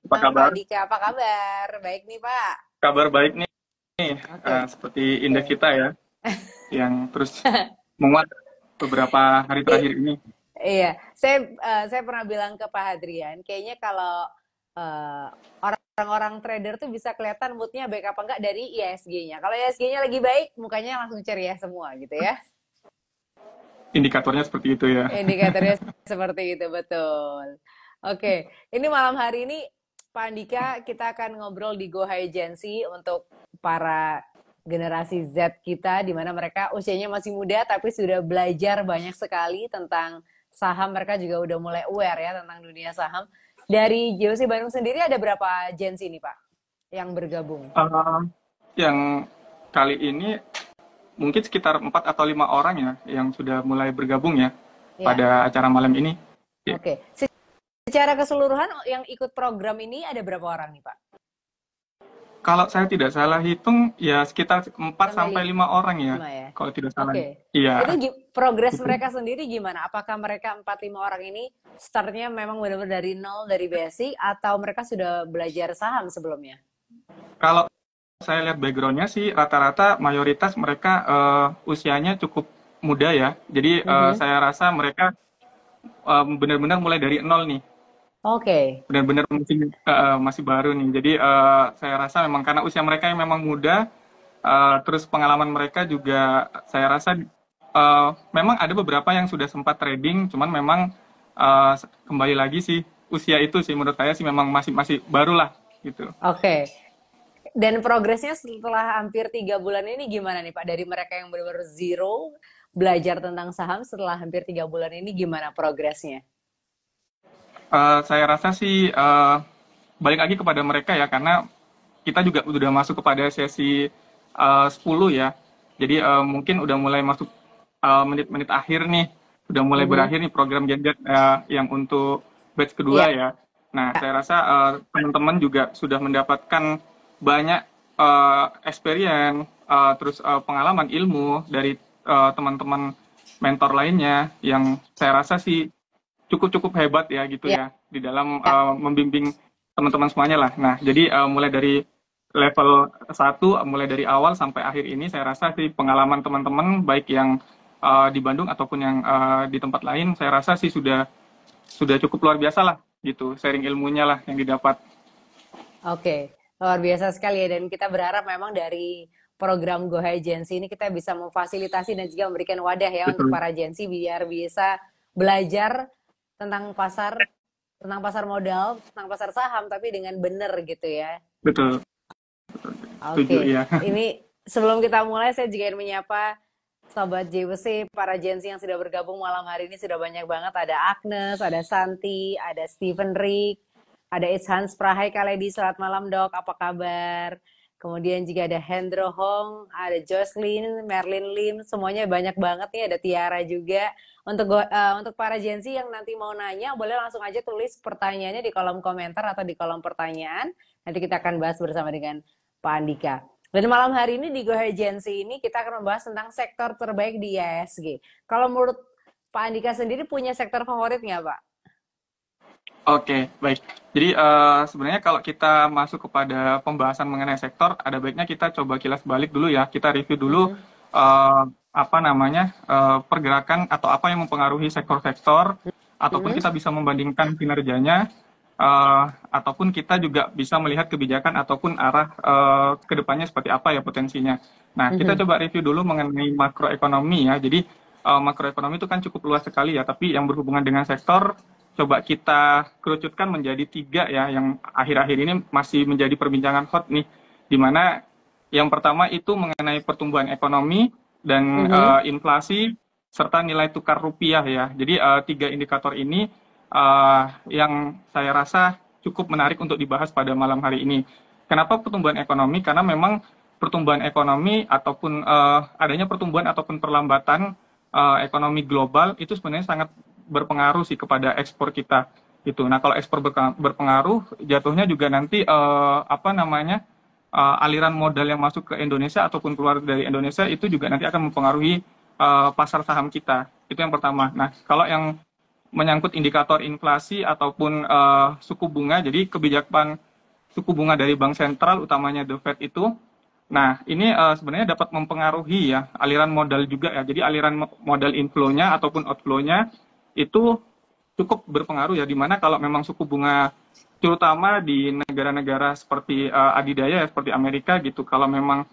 Apa Pak kabar? Andika, apa kabar? Baik nih Pak. Kabar baik nih, Oke, seperti indeks oke. kita ya, yang terus menguat beberapa hari terakhir I- ini. iya, saya pernah bilang ke Pak Hadrian, kayaknya kalau orang-orang trader tuh bisa kelihatan moodnya baik apa enggak dari ISG-nya. Kalau ISG-nya lagi baik, mukanya langsung ceria semua gitu ya. Indikatornya seperti itu ya. Indikatornya seperti itu, betul. Oke, ini malam hari ini Pak Andika kita akan ngobrol di Go High Agency untuk para generasi Z kita di mana mereka usianya masih muda tapi sudah belajar banyak sekali tentang saham. Mereka juga udah mulai aware ya tentang dunia saham. Dari JOC Bandung sendiri ada berapa agensi nih Pak yang bergabung? Eh, yang kali ini mungkin sekitar 4 atau 5 orang ya yang sudah mulai bergabung ya Ya, pada acara malam ini. Ya, oke. Secara keseluruhan yang ikut program ini ada berapa orang nih Pak? kalau saya tidak salah hitung ya sekitar 4 Sampai sampai 5 orang ya, lima ya. kalau tidak salah. Oke. Itu Iya, progres itu. mereka sendiri gimana? Apakah mereka 4-5 orang ini startnya memang benar-benar dari nol dari basic atau mereka sudah belajar saham sebelumnya? Kalau saya lihat backgroundnya sih rata-rata mayoritas mereka usianya cukup muda ya. Jadi Mhm. saya rasa mereka benar-benar mulai dari nol nih. Oke. Benar-benar masih baru nih. Jadi saya rasa memang karena usia mereka yang memang muda, terus pengalaman mereka juga saya rasa memang ada beberapa yang sudah sempat trading, cuman memang eh, kembali lagi sih usia itu sih menurut saya sih memang masih masih baru lah gitu. Oke. Dan progresnya setelah hampir 3 bulan ini gimana nih Pak? Dari mereka yang benar-benar zero belajar tentang saham setelah hampir 3 bulan ini gimana progresnya? Saya rasa sih balik lagi kepada mereka ya karena kita juga udah masuk kepada sesi 10 ya. Jadi mungkin udah mulai masuk menit-menit akhir nih, udah mulai Mhm. berakhir nih program Genjet yang untuk batch kedua Iya. ya. Nah, saya rasa teman-teman juga sudah mendapatkan banyak experience, terus pengalaman ilmu dari teman-teman mentor lainnya yang saya rasa sih cukup-cukup hebat ya gitu Iya. ya di dalam membimbing teman-teman semuanya lah. Nah, jadi mulai dari level 1, mulai dari awal sampai akhir ini saya rasa sih pengalaman teman-teman baik yang di Bandung ataupun yang di tempat lain saya rasa sih sudah cukup luar biasa lah gitu sharing ilmunya lah yang didapat. Oke, luar biasa sekali ya. Dan kita berharap memang dari program Go High Agency ini kita bisa memfasilitasi dan juga memberikan wadah ya untuk Betul, para agensi biar bisa belajar tentang pasar modal, tentang pasar saham, tapi dengan benar gitu ya. betul, setuju Oke, ya. ini sebelum kita mulai saya juga ingin menyapa Sobat JWC, para agensi yang sudah bergabung malam hari ini sudah banyak banget. Ada Agnes, ada Santi, ada Steven Rick, ada Hans Prahai Kaledi. Selamat malam dok, apa kabar? Kemudian juga ada Hendro Hong, ada Jocelyn, Merlin Lim, semuanya banyak banget nih. Ada Tiara juga. Untuk para agensi yang nanti mau nanya, boleh langsung aja tulis pertanyaannya di kolom komentar atau di kolom pertanyaan. Nanti kita akan bahas bersama dengan Pak Andika. Dan malam hari ini di Go Agency ini kita akan membahas tentang sektor terbaik di ISG. Kalau menurut Pak Andika sendiri punya sektor favorit nggak Pak? Oke, baik. Jadi sebenarnya kalau kita masuk kepada pembahasan mengenai sektor, ada baiknya kita coba kilas balik dulu ya. Kita review dulu Mhm. apa namanya pergerakan atau apa yang mempengaruhi sektor-sektor, ataupun Mhm. kita bisa membandingkan kinerjanya, ataupun kita juga bisa melihat kebijakan ataupun arah kedepannya seperti apa ya potensinya. Nah, kita Mhm. coba review dulu mengenai makroekonomi ya. Jadi makroekonomi itu kan cukup luas sekali ya, tapi yang berhubungan dengan sektor coba kita kerucutkan menjadi 3 ya yang akhir-akhir ini masih menjadi perbincangan hot nih, di mana yang pertama itu mengenai pertumbuhan ekonomi dan Mhm. inflasi serta nilai tukar rupiah ya. Jadi 3 indikator ini yang saya rasa cukup menarik untuk dibahas pada malam hari ini. Kenapa pertumbuhan ekonomi? Karena memang pertumbuhan ekonomi ataupun adanya pertumbuhan ataupun perlambatan ekonomi global itu sebenarnya sangat berpengaruh sih kepada ekspor kita gitu. Nah, kalau ekspor berpengaruh, jatuhnya juga nanti apa namanya aliran modal yang masuk ke Indonesia ataupun keluar dari Indonesia itu juga nanti akan mempengaruhi pasar saham kita. Itu yang pertama. Nah, kalau yang menyangkut indikator inflasi ataupun suku bunga. Jadi kebijakan suku bunga dari bank sentral, utamanya The Fed itu. Nah, ini sebenarnya dapat mempengaruhi ya aliran modal juga ya. Jadi aliran modal inflow-nya ataupun outflow-nya itu cukup berpengaruh ya. Dimana kalau memang suku bunga, terutama di negara-negara seperti adidaya ya, seperti Amerika gitu, kalau memang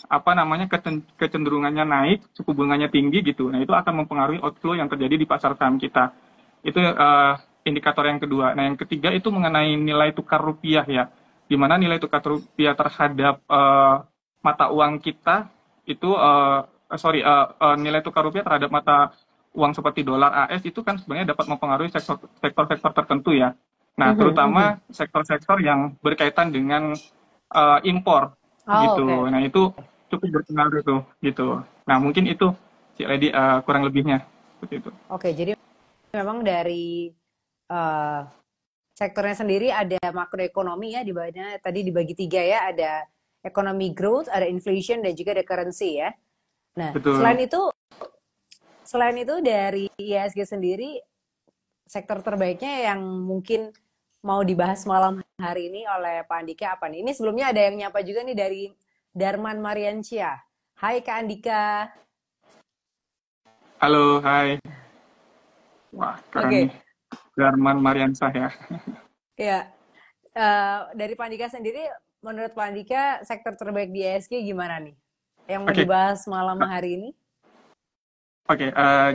apa namanya kecenderungannya naik, suku bunganya tinggi gitu. Nah, itu akan mempengaruhi outflow yang terjadi di pasar saham kita. Itu indikator yang kedua. Nah, yang ketiga itu mengenai nilai tukar rupiah ya. Di mana nilai tukar rupiah terhadap mata uang kita itu nilai tukar rupiah terhadap mata uang seperti dolar AS itu kan sebenarnya dapat mempengaruhi sektor-sektor tertentu ya. Nah, terutama sektor-sektor yang berkaitan dengan impor Oh, gitu. oke. Nah, itu cukup berpengaruh tuh gitu. Nah, mungkin itu si Lady kurang lebihnya seperti itu. Oke, jadi memang dari eh, sektornya sendiri ada makroekonomi ya, di mana tadi dibagi tiga ya, ada ekonomi growth, ada inflation, dan juga ada currency ya. Nah, Betul. selain itu dari IHSG sendiri, sektor terbaiknya yang mungkin mau dibahas malam hari ini oleh Pak Andika apa nih? Ini sebelumnya ada yang nyapa juga nih dari Darman Mariancia. Hai Kak Andika. Halo, hai. Wah, keren Oke, nih. Darman Mariansah ya. ya. Dari Pak Andika sendiri, menurut Pak Andika, sektor terbaik di IHSG gimana nih? Yang mau Oke, dibahas malam hari ini? oke.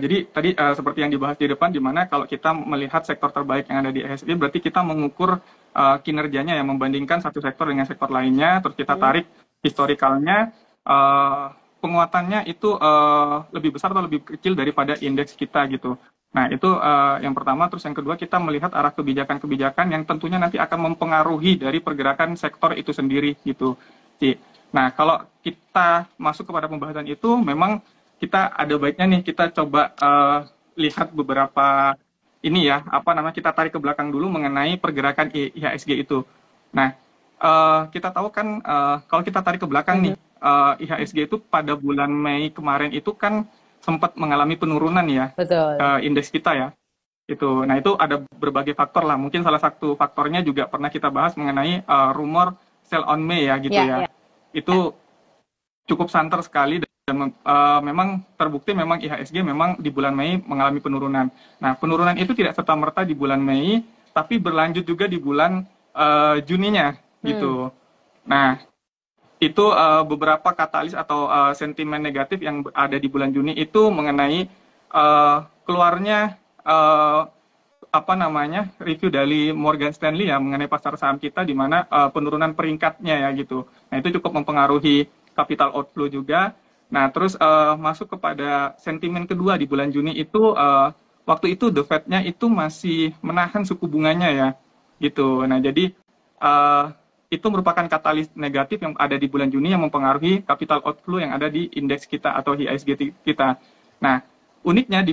Jadi tadi seperti yang dibahas di depan, di mana kalau kita melihat sektor terbaik yang ada di IHSG, berarti kita mengukur kinerjanya yang membandingkan satu sektor dengan sektor lainnya, terus kita Hmm? tarik historikalnya, penguatannya itu lebih besar atau lebih kecil daripada indeks kita gitu. Nah, itu yang pertama. Terus yang kedua, kita melihat arah kebijakan-kebijakan yang tentunya nanti akan mempengaruhi dari pergerakan sektor itu sendiri gitu. Nah, kalau kita masuk kepada pembahasan itu, memang kita ada baiknya nih kita coba lihat beberapa ini ya, apa namanya, kita tarik ke belakang dulu mengenai pergerakan IHSG itu. Nah, kita tahu kan kalau kita tarik ke belakang nih, Mhm. IHSG itu pada bulan Mei kemarin itu kan sempat mengalami penurunan ya, Betul. indeks kita ya. Itu. Nah, itu ada berbagai faktor lah. Mungkin salah satu faktornya juga pernah kita bahas mengenai rumor sell on May ya gitu Ya, ya. ya. Itu cukup santer sekali dan memang terbukti memang IHSG memang di bulan Mei mengalami penurunan. Nah, penurunan itu tidak serta-merta di bulan Mei, tapi berlanjut juga di bulan Juninya Hmm. gitu. Nah, itu beberapa katalis atau sentimen negatif yang ada di bulan Juni itu mengenai keluarnya apa namanya review dari Morgan Stanley ya mengenai pasar saham kita, di mana penurunan peringkatnya ya gitu. Nah, itu cukup mempengaruhi capital outflow juga. Nah, terus masuk kepada sentimen kedua di bulan Juni itu waktu itu The Fed-nya itu masih menahan suku bunganya ya gitu. Nah, jadi uh, itu merupakan katalis negatif yang ada di bulan Juni yang mempengaruhi capital outflow yang ada di indeks kita atau IHSG kita. Nah, uniknya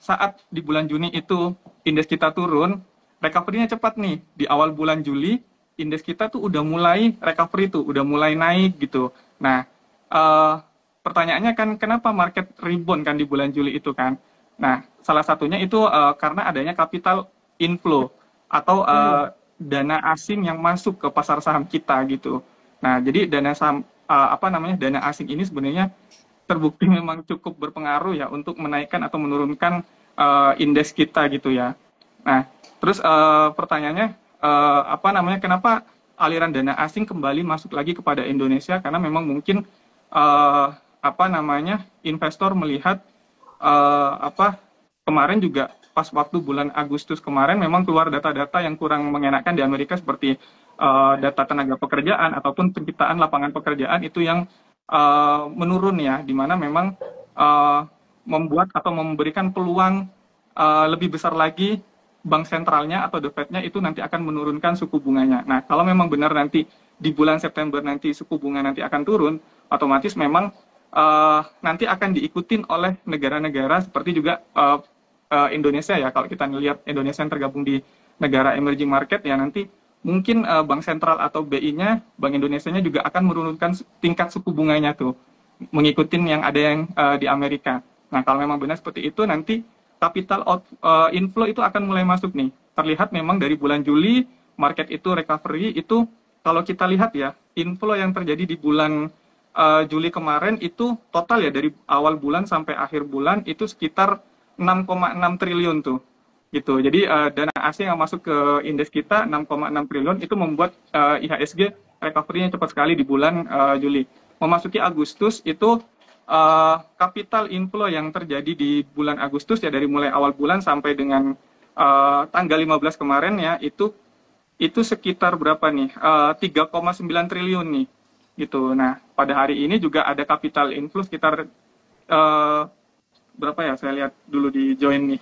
saat di bulan Juni itu indeks kita turun, recovery-nya cepat nih. Di awal bulan Juli, indeks kita tuh udah mulai recovery tuh, udah mulai naik gitu. Nah, pertanyaannya kan kenapa market rebound kan di bulan Juli itu kan? Nah, salah satunya itu karena adanya capital inflow atau Hmm. dana asing yang masuk ke pasar saham kita gitu. Nah, jadi dana saham apa namanya dana asing ini sebenarnya terbukti memang cukup berpengaruh ya untuk menaikkan atau menurunkan indeks kita gitu ya. Nah, terus pertanyaannya apa namanya kenapa aliran dana asing kembali masuk lagi kepada Indonesia, karena memang mungkin apa namanya investor melihat apa kemarin juga pas waktu bulan Agustus kemarin memang keluar data-data yang kurang mengenakan di Amerika, seperti data tenaga pekerjaan ataupun penciptaan lapangan pekerjaan itu yang menurun ya, di mana memang uh, membuat atau memberikan peluang lebih besar lagi bank sentralnya atau The Fed-nya itu nanti akan menurunkan suku bunganya. Nah, kalau memang benar nanti di bulan September nanti suku bunga nanti akan turun, otomatis memang nanti akan diikutin oleh negara-negara seperti juga Indonesia ya. Kalau kita melihat Indonesia yang tergabung di negara emerging market ya, nanti mungkin bank sentral atau BI-nya, Bank Indonesia-nya juga akan menurunkan tingkat suku bunganya tuh, mengikuti yang ada yang di Amerika. Nah, kalau memang benar seperti itu, nanti inflow itu akan mulai masuk nih. Terlihat memang dari bulan Juli market itu recovery itu, kalau kita lihat ya, inflow yang terjadi di bulan Juli kemarin itu total ya dari awal bulan sampai akhir bulan itu sekitar 6,6 triliun tuh gitu. Jadi dana asing yang masuk ke indeks kita 6,6 triliun itu membuat IHSG recovery-nya cepat sekali di bulan Juli. Memasuki Agustus itu capital inflow yang terjadi di bulan Agustus ya, dari mulai awal bulan sampai dengan tanggal 15 kemarin ya, itu sekitar berapa nih? 3,9 triliun nih gitu. Nah, pada hari ini juga ada capital inflow sekitar berapa ya? Saya lihat dulu di join nih.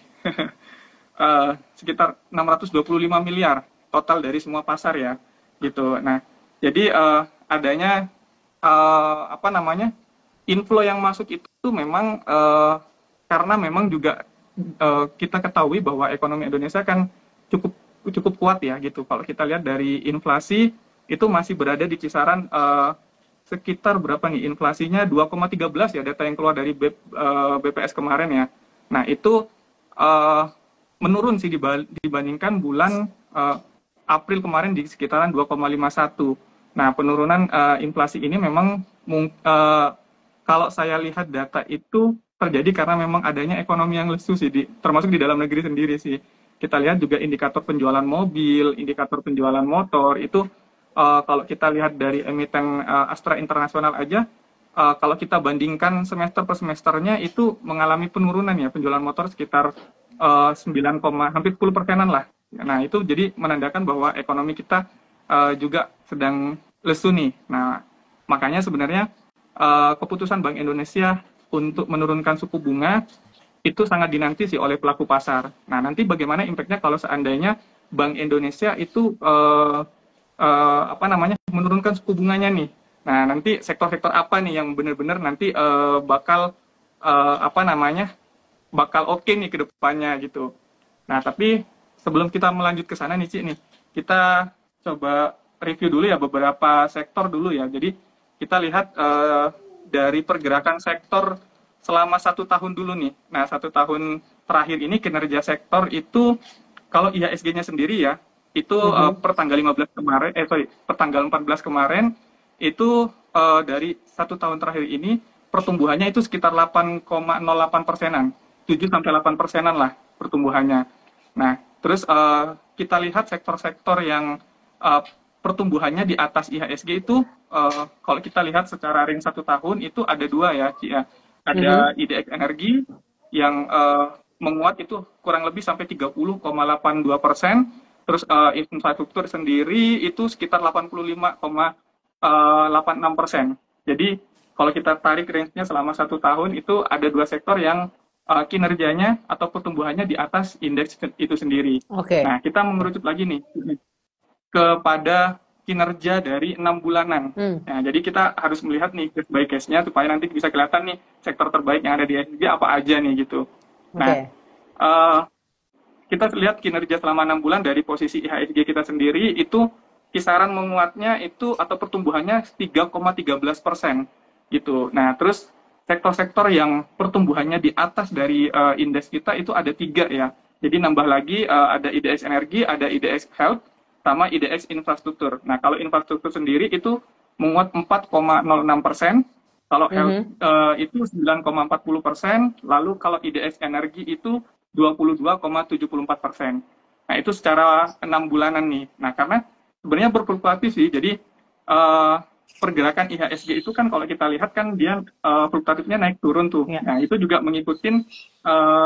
Sekitar 625 miliar total dari semua pasar ya gitu. Nah, jadi adanya apa namanya? Inflow yang masuk itu memang karena memang juga kita ketahui bahwa ekonomi Indonesia kan cukup cukup kuat ya gitu. Kalau kita lihat dari inflasi itu masih berada di kisaran sekitar berapa nih inflasinya 2,13 ya, data yang keluar dari BPS kemarin ya. Nah, itu menurun sih dibandingkan bulan April kemarin di sekitaran 2,51. Nah, penurunan inflasi ini memang kalau saya lihat data itu terjadi karena memang adanya ekonomi yang lesu sih, termasuk di dalam negeri sendiri sih. Kita lihat juga indikator penjualan mobil, indikator penjualan motor, itu kalau kita lihat dari emiten Astra Internasional aja, kalau kita bandingkan semester per semesternya itu mengalami penurunan ya, penjualan motor sekitar 9, hampir 10%-an lah. Nah, itu jadi menandakan bahwa ekonomi kita juga sedang lesu nih. Nah, makanya sebenarnya keputusan Bank Indonesia untuk menurunkan suku bunga itu sangat dinanti sih oleh pelaku pasar. Nah, nanti bagaimana impact-nya kalau seandainya Bank Indonesia itu apa namanya menurunkan suku bunganya nih. Nah, nanti sektor-sektor apa nih yang benar-benar nanti bakal apa namanya bakal oke nih ke depannya gitu. Nah, tapi sebelum kita melanjut ke sana nih, Ci, nih, kita coba review dulu ya beberapa sektor dulu ya. Jadi kita lihat dari pergerakan sektor selama 1 tahun dulu nih. Nah, 1 tahun terakhir ini kinerja sektor itu kalau IHSG-nya sendiri ya, itu per tanggal 15 kemarin, per tanggal 14 kemarin itu dari 1 tahun terakhir ini pertumbuhannya itu sekitar 8,08%-an, 7-8%-an lah pertumbuhannya. Nah, terus kita lihat sektor-sektor yang pertumbuhannya di atas IHSG itu kalau kita lihat secara range 1 tahun itu ada dua ya, Ci, ya. Ada IDX Energi yang menguat itu kurang lebih sampai 30,82%. Terus infrastruktur sendiri itu sekitar 85,86%. Jadi kalau kita tarik range-nya selama 1 tahun itu ada dua sektor yang kinerjanya atau pertumbuhannya di atas indeks itu sendiri. Oke. Nah, kita mengerucut lagi nih kepada kinerja dari 6 bulanan. Nah, jadi kita harus melihat nih case by case-nya supaya nanti bisa kelihatan nih sektor terbaik yang ada di IHSG apa aja nih gitu. Nah, kita lihat kinerja selama 6 bulan dari posisi IHSG kita sendiri itu kisaran menguatnya itu atau pertumbuhannya 3,13% gitu. Nah, terus sektor-sektor yang pertumbuhannya di atas dari indeks kita itu ada 3 ya. Jadi nambah lagi ada IDX Energi, ada IDX Health, sama IDX Infrastruktur. Nah, kalau infrastruktur sendiri itu menguat 4,06%, kalau Health itu 9,40%, lalu kalau IDX Energi itu 22,74%. Nah, itu secara 6 bulanan nih. Nah, karena sebenarnya berfluktuatif sih, jadi pergerakan IHSG itu kan kalau kita lihat kan dia fluktuatifnya naik turun tuh. Ya. Nah, itu juga mengikutin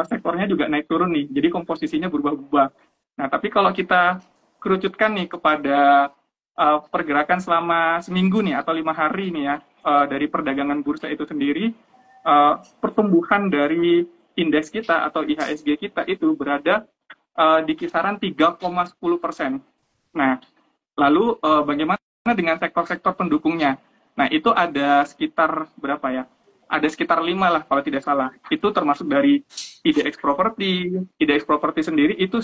sektornya juga naik turun nih, jadi komposisinya berubah-ubah. Nah, tapi kalau kita kerucutkan nih kepada pergerakan selama seminggu nih atau 5 hari nih ya dari perdagangan bursa itu sendiri, pertumbuhan dari indeks kita atau IHSG kita itu berada di kisaran 3,10%. Nah, lalu bagaimana dengan sektor-sektor pendukungnya? Nah, itu ada sekitar berapa ya? Ada sekitar 5 lah kalau tidak salah. Itu termasuk dari IDX Property. IDX Property sendiri itu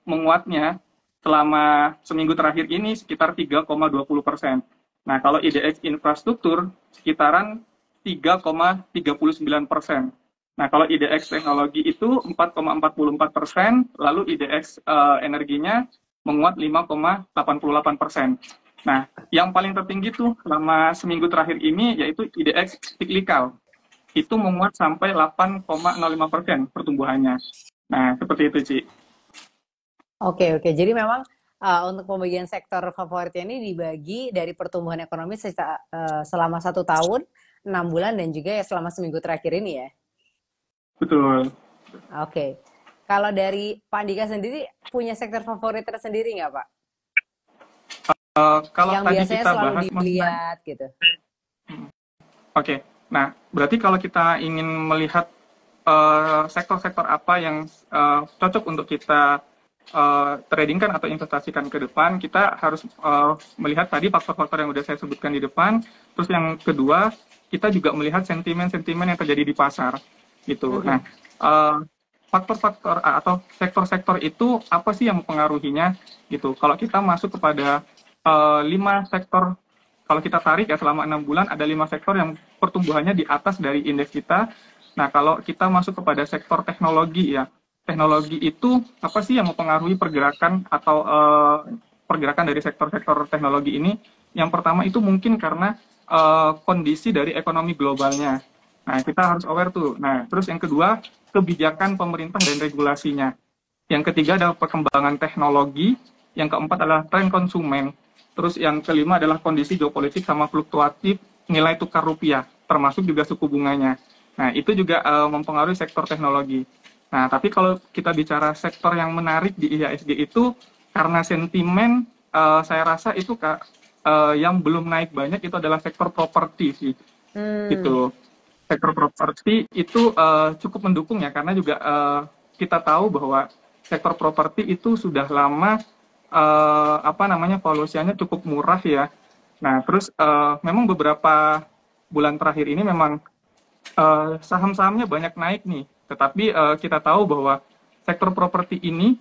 menguatnya selama seminggu terakhir ini sekitar 3,20%. Nah, kalau IDX Infrastruktur sekitaran 3,39%. Nah, kalau IDX teknologi itu 4,44%, lalu IDX energinya menguat 5,88%. Nah, yang paling tertinggi tuh selama seminggu terakhir ini yaitu IDX cyclical. Itu menguat sampai 8,05% pertumbuhannya. Nah, seperti itu, Ci. Oke, oke. Jadi memang untuk pembagian sektor favoritnya ini dibagi dari pertumbuhan ekonomi selama 1 tahun, 6 bulan, dan juga ya selama seminggu terakhir ini ya. Betul. Oke. Kalau dari Pak Andika sendiri punya sektor favorit tersendiri nggak, Pak? Kalau Yang tadi biasanya kita selalu bahas mengenai dilihat gitu. Oke, nah berarti kalau kita ingin melihat sektor-sektor apa yang cocok untuk kita tradingkan atau investasikan ke depan, kita harus melihat tadi faktor-faktor yang sudah saya sebutkan di depan. Terus yang kedua, kita juga melihat sentimen-sentimen yang terjadi di pasar, gitu. Nah, faktor-faktor atau sektor-sektor itu apa sih yang mempengaruhinya, gitu. Kalau kita masuk kepada 5 sektor, kalau kita tarik ya selama 6 bulan ada 5 sektor yang pertumbuhannya di atas dari indeks kita. Nah, kalau kita masuk kepada sektor teknologi ya, teknologi itu apa sih yang mempengaruhi pergerakan atau pergerakan dari sektor-sektor teknologi ini? Yang pertama itu mungkin karena kondisi dari ekonomi globalnya. Nah, kita harus aware tuh. Nah, terus yang kedua, kebijakan pemerintah dan regulasinya. Yang ketiga adalah perkembangan teknologi. Yang keempat adalah tren konsumen. Terus yang kelima adalah kondisi geopolitik sama fluktuatif nilai tukar rupiah, termasuk juga suku bunganya. Nah, itu juga mempengaruhi sektor teknologi. Nah, tapi kalau kita bicara sektor yang menarik di IHSG itu, karena sentimen, saya rasa itu yang belum naik banyak itu adalah sektor properti sih. Gitu. Sektor properti itu cukup mendukung ya, karena juga kita tahu bahwa sektor properti itu sudah lama valuasinya cukup murah ya. Nah, terus memang beberapa bulan terakhir ini memang saham-sahamnya banyak naik nih. Tetapi kita tahu bahwa sektor properti ini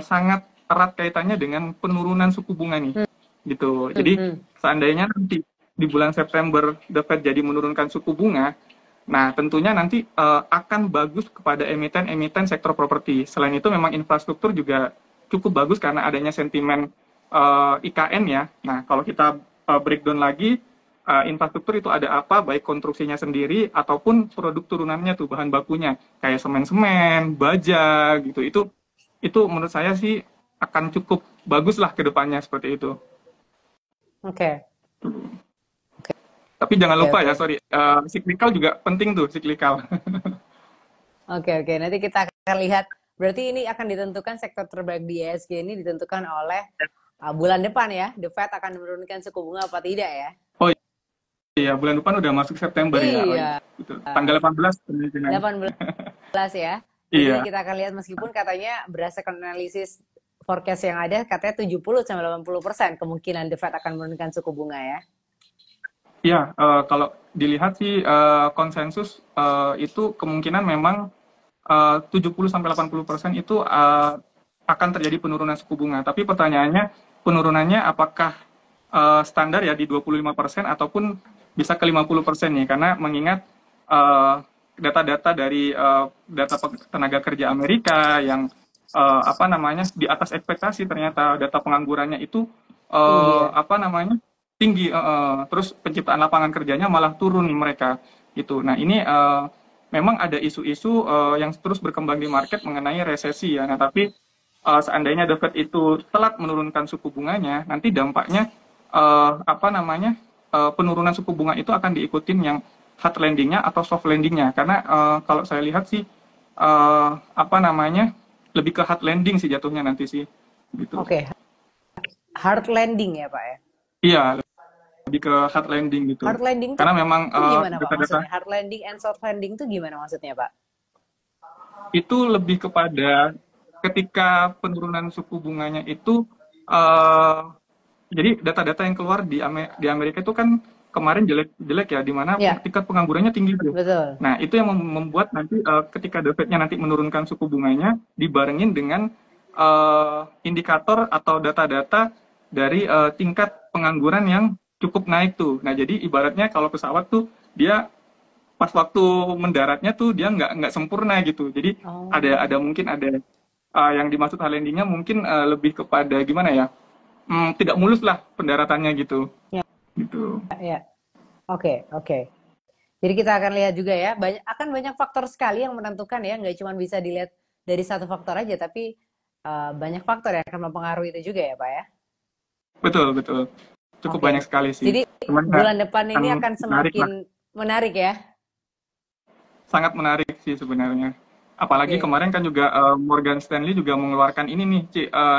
sangat erat kaitannya dengan penurunan suku bunga nih. Gitu. Jadi seandainya nanti di bulan September The Fed jadi menurunkan suku bunga, nah tentunya nanti akan bagus kepada emiten-emiten sektor properti. Selain itu memang infrastruktur juga cukup bagus karena adanya sentimen IKN ya. Nah, kalau kita breakdown lagi, infrastruktur itu ada apa, baik konstruksinya sendiri ataupun produk turunannya tuh, bahan bakunya, kayak semen-semen, baja gitu. Itu menurut saya sih akan cukup bagus lah ke depannya seperti itu. Oke. Tapi jangan lupa ya, sorry, cyclical juga penting tuh, cyclical. Oke. Nanti kita akan lihat. Berarti ini akan ditentukan sektor terbaik di IHSG ini ditentukan oleh bulan depan ya. The Fed akan menurunkan suku bunga apa tidak ya? Oh iya, bulan depan udah masuk September ya. Iya. Oh, iya. Gitu. Tanggal 18 kemungkinan. 18 ya. Iya. Jadi kita akan lihat meskipun katanya berdasarkan analisis forecast yang ada katanya 70-80% kemungkinan The Fed akan menurunkan suku bunga ya. Iya, kalau dilihat sih konsensus itu kemungkinan memang 70-80% itu akan terjadi penurunan suku bunga. Tapi pertanyaannya, penurunannya apakah standar ya di 25% ataupun bisa ke 50% nih? Karena mengingat data-data dari data tenaga kerja Amerika yang di atas ekspektasi, ternyata data penganggurannya itu tinggi, terus penciptaan lapangan kerjanya malah turun mereka gitu. Nah, ini memang ada isu-isu yang terus berkembang di market mengenai resesi ya. Nah, tapi seandainya The Fed itu telat menurunkan suku bunganya, nanti dampaknya penurunan suku bunga itu akan diikutin yang hard landingnya atau soft landingnya. Karena kalau saya lihat sih lebih ke hard landing sih jatuhnya nanti sih. Gitu. Oke. Hard landing ya Pak ya? Iya, lebih ke hard landing gitu. Hard landing karena memang gimana Pak maksudnya? Hard landing and soft landing itu gimana maksudnya Pak? Itu lebih kepada ketika penurunan suku bunganya itu jadi data-data yang keluar di Amerika itu kan kemarin jelek ya, di mana tingkat penganggurannya tinggi tuh. Betul. Nah, itu yang membuat nanti ketika The Fed-nya nanti menurunkan suku bunganya dibarengin dengan indikator atau data-data dari tingkat pengangguran yang cukup naik tuh. Nah, jadi ibaratnya kalau pesawat tuh dia pas waktu mendaratnya tuh dia nggak sempurna gitu. Jadi Oh, mungkin ada yang dimaksud hard landingnya mungkin lebih kepada gimana ya? Tidak mulus lah pendaratannya gitu. ya, Gitu. ya. Oke, oke. Jadi kita akan lihat juga ya, akan banyak faktor sekali yang menentukan ya, nggak cuma bisa dilihat dari satu faktor aja, tapi banyak faktor yang akan mempengaruhi itu juga ya, Pak ya. Betul, betul. Cukup banyak Oke. sekali sih. Jadi Cuman ya, bulan depan kan ini akan menarik lah. semakin menarik ya. Sangat menarik sih sebenarnya. Apalagi Oke. kemarin kan juga Morgan Stanley juga mengeluarkan ini nih,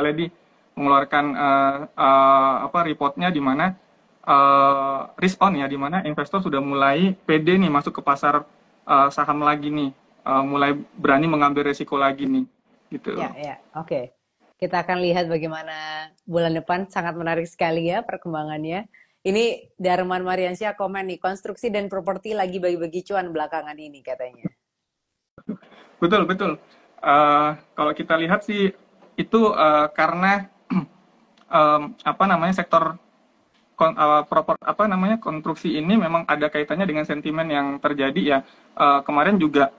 Lady, mengeluarkan apa reportnya di mana risk on ya, di mana investor sudah mulai pede nih masuk ke pasar saham lagi nih, mulai berani mengambil resiko lagi nih, gitu. Ya, ya. Oke. Kita akan lihat bagaimana bulan depan, sangat menarik sekali ya perkembangannya. Ini Darman Mariansyah komen nih, konstruksi dan properti lagi bagi-bagi cuan belakangan ini katanya. Betul, betul. Kalau kita lihat sih itu karena apa namanya sektor apa namanya konstruksi ini memang ada kaitannya dengan sentimen yang terjadi ya. Kemarin juga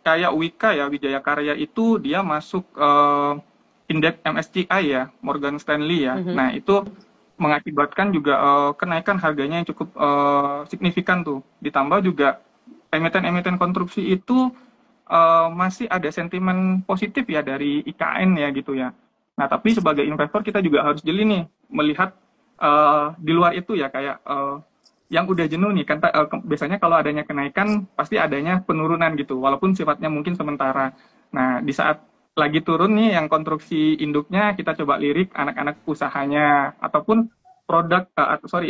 kayak Wika ya, Wijaya Karya itu dia masuk indeks MSCI ya, Morgan Stanley ya. Mhm. Nah itu mengakibatkan juga kenaikan harganya yang cukup signifikan tuh. Ditambah juga emiten-emiten konstruksi itu masih ada sentimen positif ya dari IKN ya gitu ya. Nah, tapi sebagai investor kita juga harus jeli nih melihat di luar itu ya kayak yang udah jenuh nih kan biasanya kalau adanya kenaikan pasti adanya penurunan gitu walaupun sifatnya mungkin sementara. Nah, di saat lagi turun nih yang konstruksi induknya kita coba lirik anak-anak usahanya ataupun produk sorry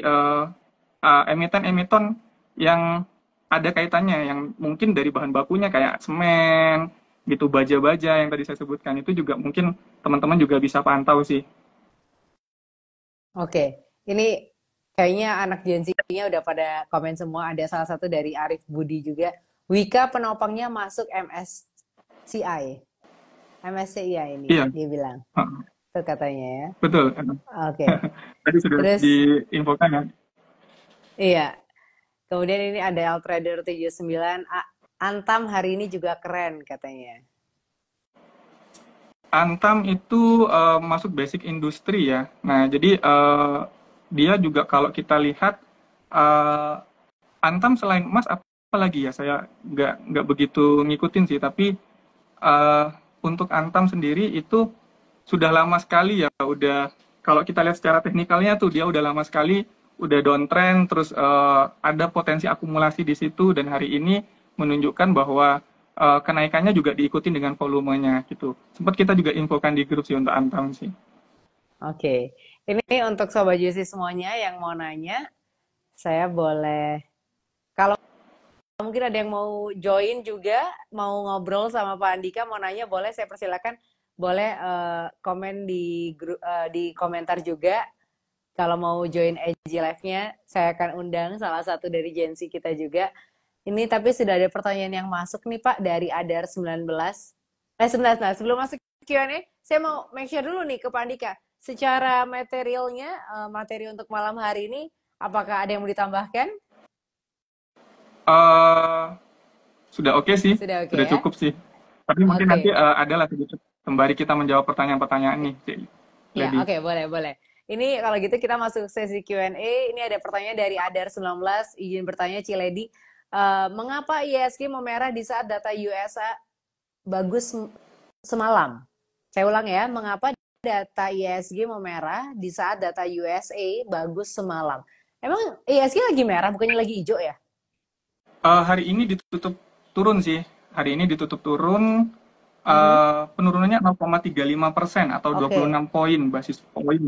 emiten-emiten yang ada kaitannya yang mungkin dari bahan bakunya kayak semen gitu baja-baja yang tadi saya sebutkan itu juga mungkin teman-teman juga bisa pantau sih. Oke, ini kayaknya anak Gen Z-nya udah pada komen semua. Ada salah satu dari Arif Budi juga. Wika penopangnya masuk MSCI. MSCI ini, Iya, dia bilang. Itu katanya ya. betul. Oke. Tadi sudah Terus, diinfokan ya. iya. Kemudian ini ada Altrader 79. Antam hari ini juga keren katanya. Antam itu masuk basic industri ya. Nah, jadi dia juga kalau kita lihat eh, Antam selain emas apa lagi ya? Saya nggak begitu ngikutin sih. Tapi eh, untuk Antam sendiri itu sudah lama sekali ya. Udah kalau kita lihat secara teknikalnya tuh dia udah lama sekali udah downtrend. Terus ada potensi akumulasi di situ dan hari ini menunjukkan bahwa kenaikannya juga diikuti dengan volumenya gitu. Sempat kita juga infokan di grup sih untuk Antam sih. Oke. Ini untuk Sobat Juicy semuanya yang mau nanya, saya boleh. Kalau mungkin ada yang mau join juga, mau ngobrol sama Pak Andika, mau nanya, boleh saya persilakan. Boleh komen di komentar juga. Kalau mau join AG Live-nya, saya akan undang salah satu dari Gen Z kita juga. Ini tapi sudah ada pertanyaan yang masuk nih Pak dari Adar 19. 19. Nah, sebelum masuk Q&A, saya mau make sure dulu nih ke Pak Andika. Secara materialnya, materi untuk malam hari ini, apakah ada yang mau ditambahkan? Uh, sudah oke sih, Sudah oke sudah ya? cukup sih. Tapi mungkin nanti Oke. adalah sedikit sembari kita menjawab pertanyaan-pertanyaan nih, Cik Ya, Lady. oke, boleh, boleh. Ini kalau gitu kita masuk sesi Q&A. Ini ada pertanyaan dari Adar 19. Izin bertanya, Ciledi. Mengapa ISG memerah di saat data USA bagus semalam? Saya ulang ya, mengapa data ISG memerah di saat data USA bagus semalam? Emang ISG lagi merah, bukannya lagi hijau ya? Hari ini ditutup turun sih. Hari ini ditutup turun, Mhm. penurunannya 0,35% atau Oke, 26 poin, basis poin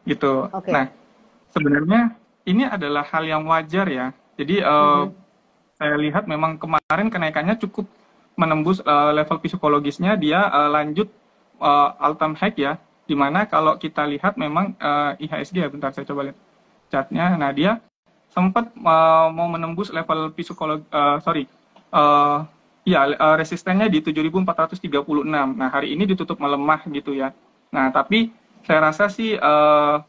gitu. Nah, oke. sebenarnya ini adalah hal yang wajar ya. Jadi Mhm. saya lihat memang kemarin kenaikannya cukup menembus level psikologisnya, dia lanjut all time high ya. Dimana kalau kita lihat memang IHSG ya, bentar saya coba lihat chartnya. Nah dia sempat mau menembus level psikologi, sorry, uh, ya resistennya di 7.436. Nah hari ini ditutup melemah gitu ya. Nah tapi saya rasa sih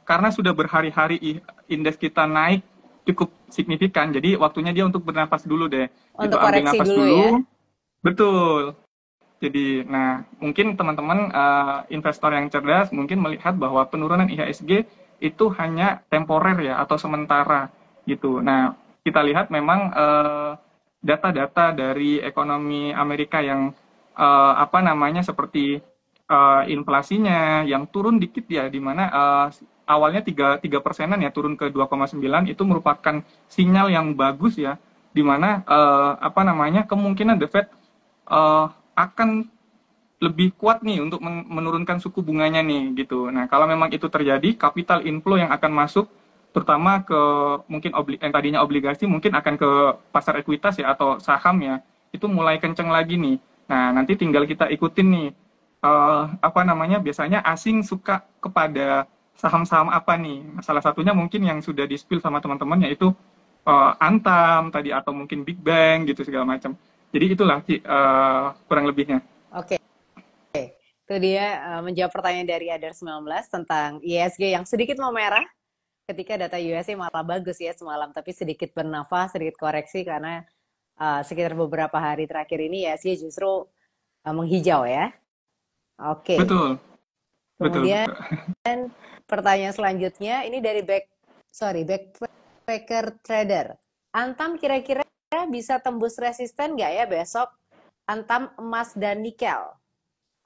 karena sudah berhari-hari indeks kita naik cukup signifikan. Jadi waktunya dia untuk bernapas dulu deh. Gitu, Untuk ambil koreksi nafas dulu ya. dulu. Betul. Jadi, nah mungkin teman-teman investor yang cerdas mungkin melihat bahwa penurunan IHSG itu hanya temporer ya atau sementara gitu. Nah, kita lihat memang data-data dari ekonomi Amerika yang apa namanya seperti inflasinya yang turun dikit ya, di mana awalnya 3 persenan ya turun ke 2,9 itu merupakan sinyal yang bagus ya, di mana apa namanya kemungkinan The Fed akan lebih kuat nih untuk menurunkan suku bunganya nih gitu. Nah, kalau memang itu terjadi, capital inflow yang akan masuk terutama ke mungkin yang tadinya obligasi mungkin akan ke pasar ekuitas ya atau saham ya, itu mulai kenceng lagi nih. Nah, nanti tinggal kita ikutin nih apa namanya biasanya asing suka kepada saham-saham apa nih. Nah, salah satunya mungkin yang sudah di-spill sama teman-teman yaitu Antam tadi atau mungkin Big Bang gitu segala macam. Jadi itulah kurang lebihnya. Oke. Itu dia menjawab pertanyaan dari Adar 19 tentang ISG yang sedikit memerah ketika data USA malah bagus ya semalam, tapi sedikit bernafas, sedikit koreksi karena sekitar beberapa hari terakhir ini ISG justru menghijau ya. Oke. Betul, betul, Kemudian betul. pertanyaan selanjutnya ini dari backpacker trader. Antam kira-kira bisa tembus resisten nggak ya besok? Antam emas dan nikel.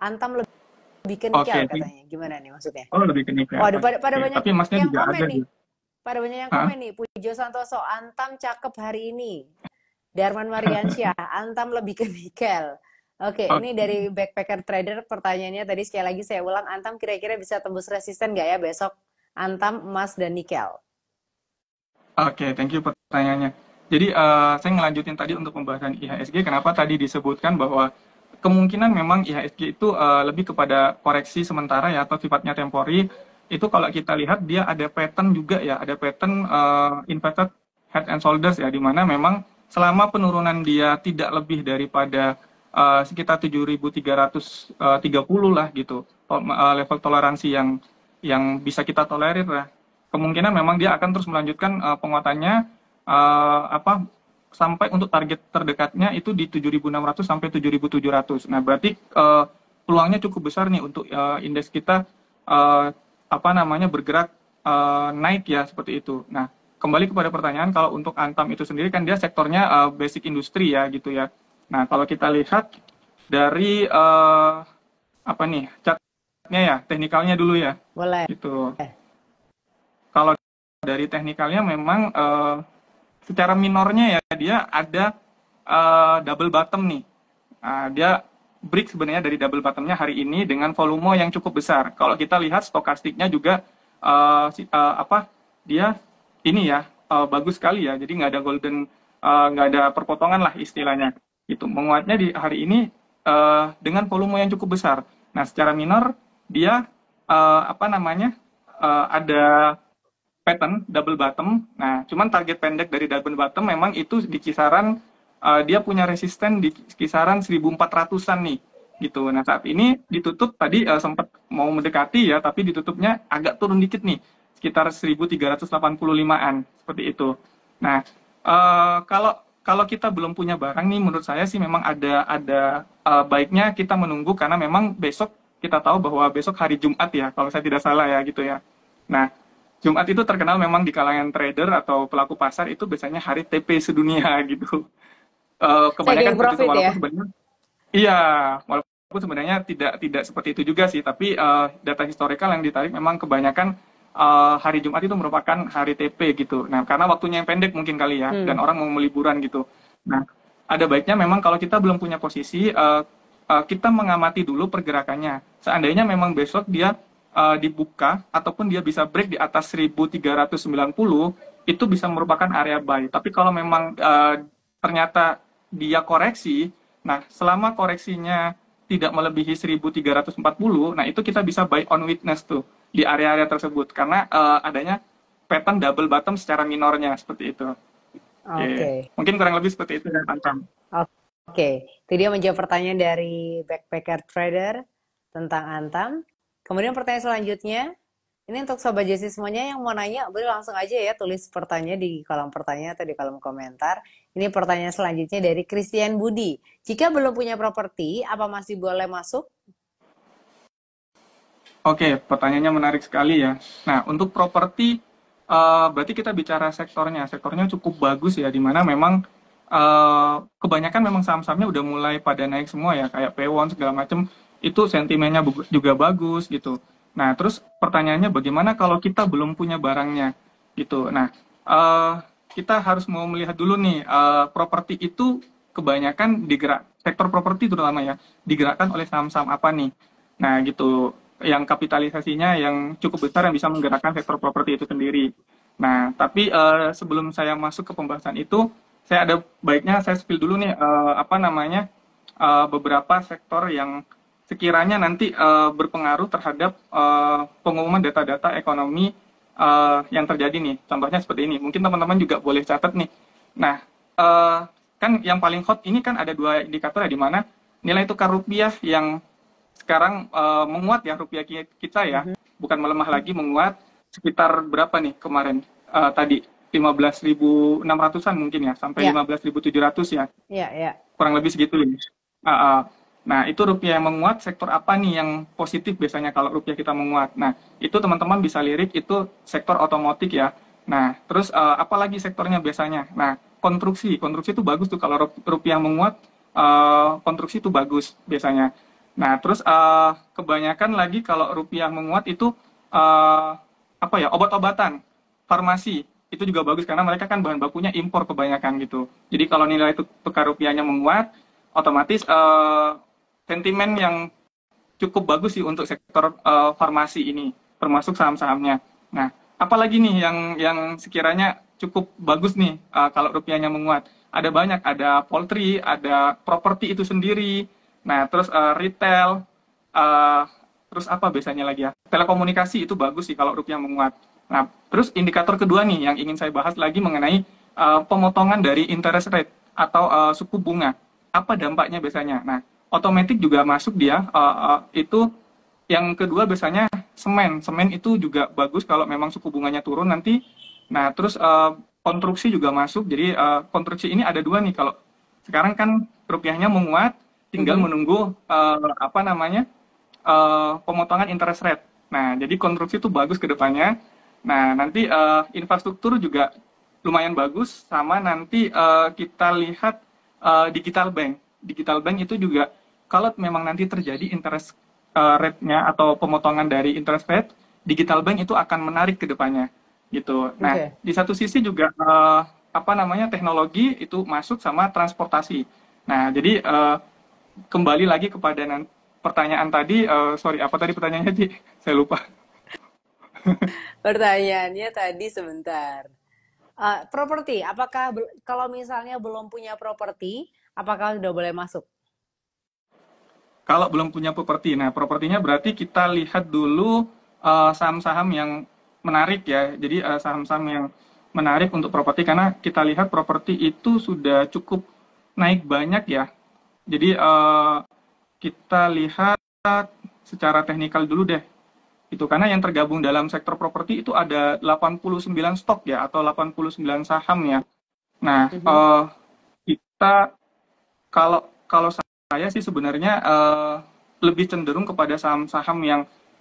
Antam lebih ke nikel Oke, katanya. Gimana nih maksudnya? oh lebih ke nikel. Waduh, pada Oke, banyak tapi emasnya yang juga komen ada nih. gitu. Pada banyak yang Hah? komen nih. Pujo Santoso, Antam cakep hari ini. Darman Mariansyah, Antam lebih ke nikel. Oke, ini Oke, dari backpacker trader pertanyaannya tadi sekali lagi saya ulang, Antam kira-kira bisa tembus resisten nggak ya besok? Antam emas dan nikel. oke, thank you pertanyaannya. Jadi saya ngelanjutin tadi untuk pembahasan IHSG. Kenapa tadi disebutkan bahwa kemungkinan memang IHSG itu lebih kepada koreksi sementara ya atau sifatnya temporary. Itu kalau kita lihat dia ada pattern juga ya, ada pattern inverted head and shoulders ya, di mana memang selama penurunan dia tidak lebih daripada sekitar 7.330 lah gitu, level toleransi yang bisa kita tolerir lah. Kemungkinan memang dia akan terus melanjutkan penguatannya apa sampai untuk target terdekatnya itu di 7.600 sampai 7.700. Nah, berarti peluangnya cukup besar nih untuk indeks kita apa namanya bergerak naik ya seperti itu. Nah, kembali kepada pertanyaan kalau untuk Antam itu sendiri kan dia sektornya basic industri ya gitu ya. Nah, kalau kita lihat dari apa nih chartnya ya, teknikalnya dulu ya, Boleh. gitu. Kalau dari teknikalnya memang secara minornya ya dia ada double bottom nih. Dia break sebenarnya dari double bottomnya hari ini dengan volume yang cukup besar. Kalau kita lihat stokastiknya juga apa dia ini ya bagus sekali ya. Jadi nggak ada nggak ada perpotongan lah istilahnya. Itu menguatnya di hari ini dengan volume yang cukup besar. Nah, secara minor dia apa namanya ada pattern double bottom. Nah, cuman target pendek dari double bottom memang itu di kisaran dia punya resisten di kisaran 1.400-an nih gitu. Nah, saat ini ditutup tadi sempat mau mendekati ya, tapi ditutupnya agak turun dikit nih, sekitar 1.385-an seperti itu. Nah, kalau kalau kita belum punya barang nih, menurut saya sih memang ada baiknya kita menunggu karena memang besok kita tahu bahwa besok hari Jumat ya, kalau saya tidak salah ya gitu ya. Nah, Jumat itu terkenal memang di kalangan trader atau pelaku pasar itu biasanya hari TP sedunia gitu. Kebanyakan Taking seperti itu profit ya. walaupun sebenarnya iya, walaupun sebenarnya tidak seperti itu juga sih, tapi data historikal yang ditarik memang kebanyakan hari Jumat itu merupakan hari TP gitu. Nah, karena waktunya yang pendek mungkin kali ya, dan orang mau liburan gitu. Nah, ada baiknya memang kalau kita belum punya posisi, kita mengamati dulu pergerakannya. Seandainya memang besok dia dibuka ataupun dia bisa break di atas 1.390, itu bisa merupakan area buy. Tapi kalau memang ternyata dia koreksi, nah selama koreksinya tidak melebihi 1.340, nah itu kita bisa buy on weakness tuh di area-area tersebut karena adanya pattern double bottom secara minornya seperti itu. Oke. Oke. Mungkin kurang lebih seperti itu ya, Antam. Oke. Itu dia menjawab pertanyaan dari backpacker trader tentang Antam. Kemudian pertanyaan selanjutnya Ini untuk Sobat Jesi semuanya yang mau nanya, boleh langsung aja ya tulis pertanyaan di kolom pertanyaan atau di kolom komentar. Ini pertanyaan selanjutnya dari Christian Budi. Jika belum punya properti, apa masih boleh masuk? Oke, pertanyaannya menarik sekali ya. Nah, untuk properti, berarti kita bicara sektornya. Sektornya cukup bagus ya, di mana memang kebanyakan memang saham-sahamnya udah mulai pada naik semua ya, kayak Pewon segala macam, itu sentimennya juga bagus gitu. Nah, terus pertanyaannya bagaimana kalau kita belum punya barangnya gitu. Nah, kita harus mau melihat dulu nih, properti itu kebanyakan sektor properti terutama ya, digerakkan oleh saham-saham apa nih. Nah, gitu yang kapitalisasinya yang cukup besar yang bisa menggerakkan sektor properti itu sendiri. Nah, tapi sebelum saya masuk ke pembahasan itu, saya ada baiknya saya spill dulu nih apa namanya beberapa sektor yang sekiranya nanti berpengaruh terhadap pengumuman data-data ekonomi yang terjadi nih. Contohnya seperti ini. Mungkin teman-teman juga boleh catat nih. Nah, kan yang paling hot ini kan ada dua indikator ya, di mana nilai tukar rupiah yang sekarang menguat ya, rupiah kita ya, bukan melemah lagi, menguat sekitar berapa nih kemarin tadi 15.600-an mungkin ya, sampai Ya, 15.700 ya, ya, ya. kurang lebih segitu ini. Nah, itu rupiah yang menguat, sektor apa nih yang positif biasanya kalau rupiah kita menguat? Nah, itu teman-teman bisa lirik, itu sektor otomotif ya. Nah, terus apalagi sektornya biasanya? Nah, konstruksi itu bagus tuh kalau rupiah menguat, konstruksi itu bagus biasanya. Nah, terus kebanyakan lagi kalau rupiah menguat itu apa ya, obat-obatan, farmasi itu juga bagus karena mereka kan bahan bakunya impor kebanyakan gitu. Jadi kalau nilai tukar rupiahnya menguat, otomatis sentimen yang cukup bagus sih untuk sektor farmasi ini, termasuk saham-sahamnya. Nah, apalagi nih yang sekiranya cukup bagus nih kalau rupiahnya menguat. Ada banyak, ada poultry, ada properti itu sendiri. Nah, terus retail, uh, terus apa biasanya lagi ya? Telekomunikasi itu bagus sih kalau rupiah menguat. Nah, terus indikator kedua nih yang ingin saya bahas lagi mengenai pemotongan dari interest rate atau suku bunga. Apa dampaknya biasanya? Nah, otomatis juga masuk dia. Itu yang kedua biasanya semen. Semen itu juga bagus kalau memang suku bunganya turun nanti. Nah, terus konstruksi juga masuk. Jadi konstruksi ini ada dua nih. Kalau sekarang kan rupiahnya menguat, tinggal menunggu apa namanya pemotongan interest rate. Nah, jadi konstruksi itu bagus ke depannya. Nah, nanti infrastruktur juga lumayan bagus, sama nanti kita lihat digital bank. Digital bank itu juga kalau memang nanti terjadi interest rate-nya atau pemotongan dari interest rate, digital bank itu akan menarik ke depannya gitu. Nah, Oke. di satu sisi juga apa namanya teknologi itu masuk sama transportasi. Nah, jadi kembali lagi kepada pertanyaan tadi, sorry apa tadi pertanyaannya Ci? Saya lupa. Pertanyaannya tadi sebentar. Properti, apakah kalau misalnya belum punya properti, apakah sudah boleh masuk? Kalau belum punya properti, nah propertinya berarti kita lihat dulu saham-saham yang menarik ya. Jadi saham-saham yang menarik untuk properti karena kita lihat properti itu sudah cukup naik banyak ya. Jadi kita lihat secara teknikal dulu deh. Itu karena yang tergabung dalam sektor properti itu ada 89 stok ya atau 89 saham ya. Nah, Mhm. kita kalau kalau saya sih sebenarnya lebih cenderung kepada saham-saham yang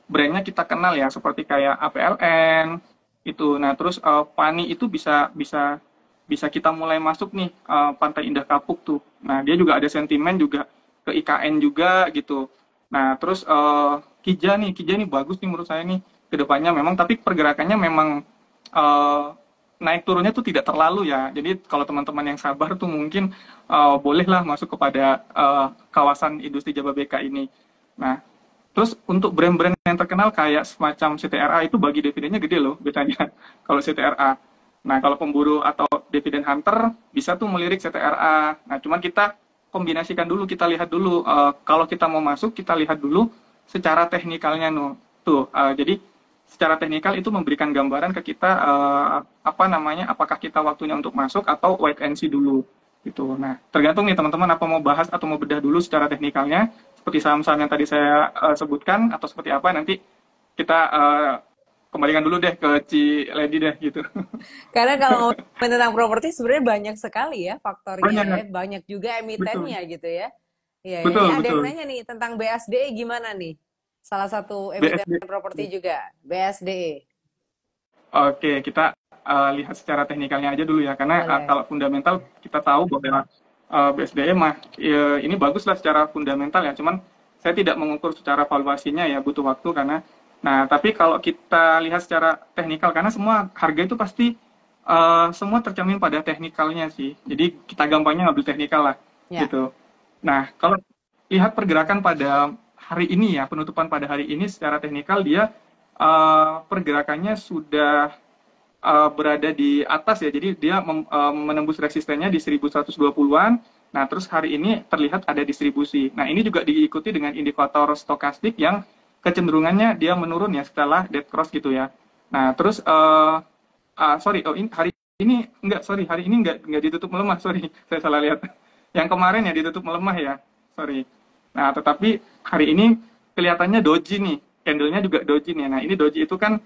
brandnya kita kenal ya, seperti kayak APLN itu. Nah, terus Pani itu bisa bisa bisa kita mulai masuk nih Pantai Indah Kapuk tuh. Nah, dia juga ada sentimen juga ke IKN juga gitu. Nah, terus Kija nih bagus nih menurut saya nih kedepannya memang, tapi pergerakannya memang eh, naik turunnya tuh tidak terlalu ya. Jadi kalau teman-teman yang sabar tuh mungkin bolehlah masuk kepada kawasan industri Jababeka ini. Nah, terus untuk brand-brand yang terkenal kayak semacam CTRA itu bagi dividennya gede loh biasanya kalau CTRA. Nah, kalau pemburu atau dividen hunter bisa tuh melirik CTRA. Nah, cuman kita kombinasikan dulu, kita lihat dulu kalau kita mau masuk kita lihat dulu secara teknikalnya no. Tuh, jadi secara teknikal itu memberikan gambaran ke kita apa namanya apakah kita waktunya untuk masuk atau wait and see dulu gitu. Nah, tergantung nih teman-teman apa mau bahas atau mau bedah dulu secara teknikalnya seperti saham-saham yang tadi saya sebutkan atau seperti apa nanti kita kembalikan dulu deh ke Ci Lady deh gitu. Karena kalau ngomongin tentang properti sebenarnya banyak sekali ya faktornya ya. Banyak, Banyak juga betul, emitennya gitu ya. Iya, ya. Ini betul, ada yang betul. nanya nih tentang BSDE gimana nih? Salah satu emiten BSD. properti juga, BSDE. Oke, kita lihat secara teknikalnya aja dulu ya, karena Boleh. kalau fundamental kita tahu bahwa BSDM mah ini bagus lah secara fundamental ya, cuman saya tidak mengukur secara valuasinya ya, butuh waktu karena, nah tapi kalau kita lihat secara teknikal, karena semua harga itu pasti semua tercermin pada teknikalnya sih, jadi kita gampangnya ngambil teknikal lah, Ya. gitu. Nah, kalau lihat pergerakan pada hari ini ya, penutupan pada hari ini secara teknikal dia pergerakannya sudah berada di atas ya, jadi dia menembus resistennya di 1120-an. Nah, terus hari ini terlihat ada distribusi. Nah, ini juga diikuti dengan indikator stokastik yang kecenderungannya dia menurun ya setelah dead cross gitu ya. Nah, terus sorry, oh ini hari ini enggak, sorry, hari ini enggak ditutup melemah, sorry, saya salah lihat. Yang kemarin ya ditutup melemah ya, sorry. Nah, tetapi hari ini kelihatannya doji nih, candlenya juga doji nih. Nah, ini doji itu kan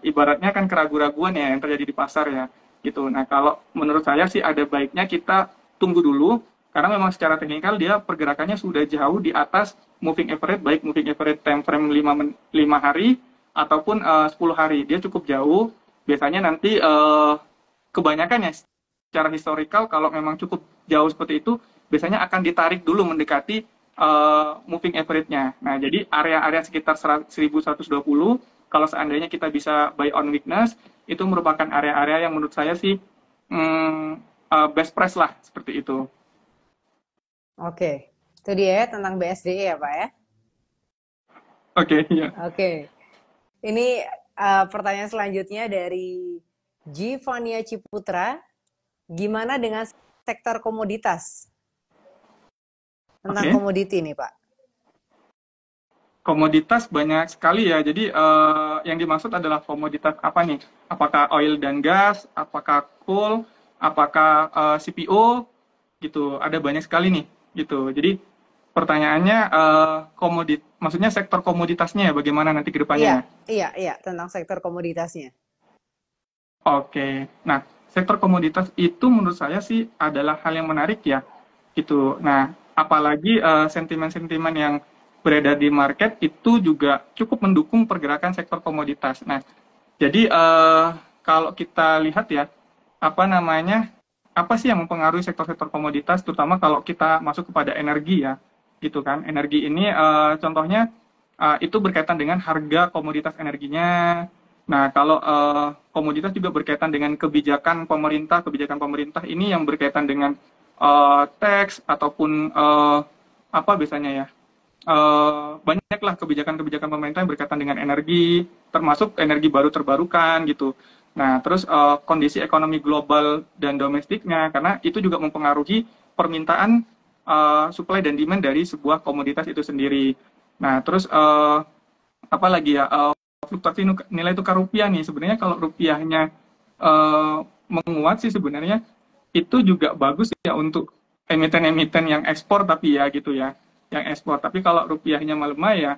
ibaratnya kan keraguan-raguan ya yang terjadi di pasar ya, gitu. Nah, kalau menurut saya sih ada baiknya kita tunggu dulu, karena memang secara teknikal dia pergerakannya sudah jauh di atas moving average, baik moving average time frame 5 hari ataupun 10 hari. Dia cukup jauh. Biasanya nanti kebanyakan ya secara historical kalau memang cukup jauh seperti itu, biasanya akan ditarik dulu mendekati moving average-nya. Nah, jadi area-area sekitar 1120, kalau seandainya kita bisa buy on weakness, itu merupakan area-area yang menurut saya sih best price lah, seperti itu. Oke. Itu dia ya tentang BSDE ya, Pak ya. Oke, ya. Oke. Ini pertanyaan selanjutnya dari Givania Ciputra. Gimana dengan sektor komoditas? Tentang Oke. komoditi nih, Pak. Komoditas banyak sekali ya. Jadi yang dimaksud adalah komoditas apa nih? Apakah oil dan gas, apakah coal, apakah CPO gitu. Ada banyak sekali nih gitu. Jadi pertanyaannya maksudnya sektor komoditasnya ya bagaimana nanti ke depannya Iya, ya? iya, iya, tentang sektor komoditasnya. Oke. Nah, sektor komoditas itu menurut saya sih adalah hal yang menarik ya, gitu. Nah, apalagi sentimen-sentimen yang beredar di market itu juga cukup mendukung pergerakan sektor komoditas. Nah, jadi kalau kita lihat ya, apa namanya, apa sih yang mempengaruhi sektor-sektor komoditas, terutama kalau kita masuk kepada energi ya, gitu kan. Energi ini contohnya itu berkaitan dengan harga komoditas energinya. Nah, kalau komoditas juga berkaitan dengan kebijakan pemerintah ini yang berkaitan dengan tax ataupun apa biasanya ya, banyaklah kebijakan-kebijakan pemerintah yang berkaitan dengan energi, termasuk energi baru terbarukan gitu. Nah, terus kondisi ekonomi global dan domestiknya, karena itu juga mempengaruhi permintaan supply dan demand dari sebuah komoditas itu sendiri. Nah, terus apa lagi ya, fluktuasi nilai tukar rupiah nih, sebenarnya kalau rupiahnya menguat sih sebenarnya itu juga bagus ya untuk emiten-emiten yang ekspor tapi ya gitu ya, yang ekspor. Tapi kalau rupiahnya melemah ya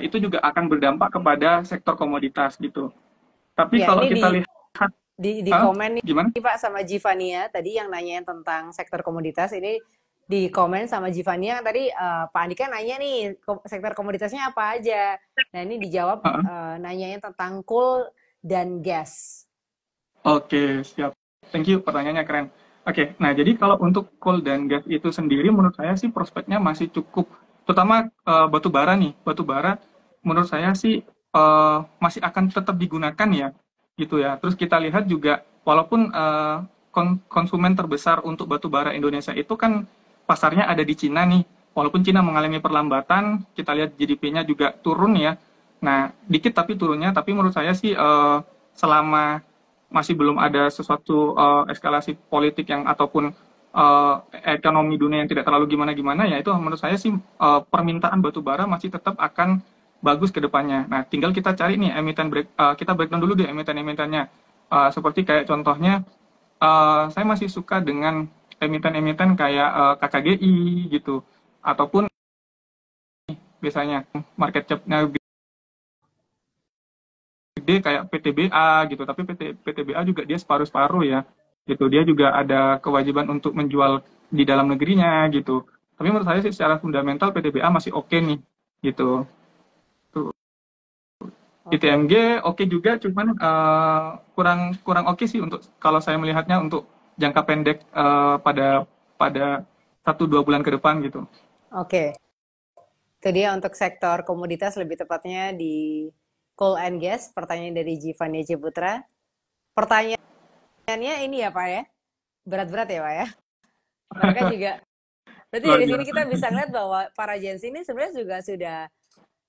itu juga akan berdampak kepada sektor komoditas gitu. Tapi Ya, kalau ini kita lihat, di komen gimana? nih Pak sama Jivania tadi yang nanyain tentang sektor komoditas ini di komen sama Jivania tadi Pak Andika nanya nih sektor komoditasnya apa aja. Nah, ini dijawab nanyain tentang coal dan gas. Oke, siap. Thank you, pertanyaannya keren. Oke, nah jadi kalau untuk coal dan gas itu sendiri menurut saya sih prospeknya masih cukup, terutama batu bara nih. Batu bara menurut saya sih masih akan tetap digunakan ya, gitu ya. Terus kita lihat juga walaupun konsumen terbesar untuk batu bara Indonesia itu kan pasarnya ada di Cina nih. Walaupun Cina mengalami perlambatan, kita lihat GDP-nya juga turun ya. Nah, dikit tapi turunnya, tapi menurut saya sih selama masih belum ada sesuatu eskalasi politik yang ataupun ekonomi dunia yang tidak terlalu gimana-gimana ya, itu menurut saya sih permintaan batu bara masih tetap akan bagus ke depannya. Nah, tinggal kita cari nih kita breakdown dulu deh emiten-emitennya. Seperti kayak contohnya saya masih suka dengan emiten-emiten kayak KKGI gitu, ataupun biasanya market cap-nya gede kayak PTBA gitu, tapi PTBA juga dia separuh-separuh ya, gitu. Dia juga ada kewajiban untuk menjual di dalam negerinya gitu. Tapi menurut saya sih secara fundamental PTBA masih oke nih, gitu. Tuh. Oke. ITMG oke juga, cuman kurang kurang oke sih untuk kalau saya melihatnya untuk jangka pendek pada pada 1-2 bulan ke depan gitu. Oke. Itu dia untuk sektor komoditas, lebih tepatnya di coal and gas. Pertanyaan dari Jivani Ciputra. Pertanyaannya ini ya Pak ya, berat-berat ya Pak ya. Mereka juga, berarti Luar dari sini biasa. kita bisa ngeliat bahwa para Gen Z ini sebenarnya juga sudah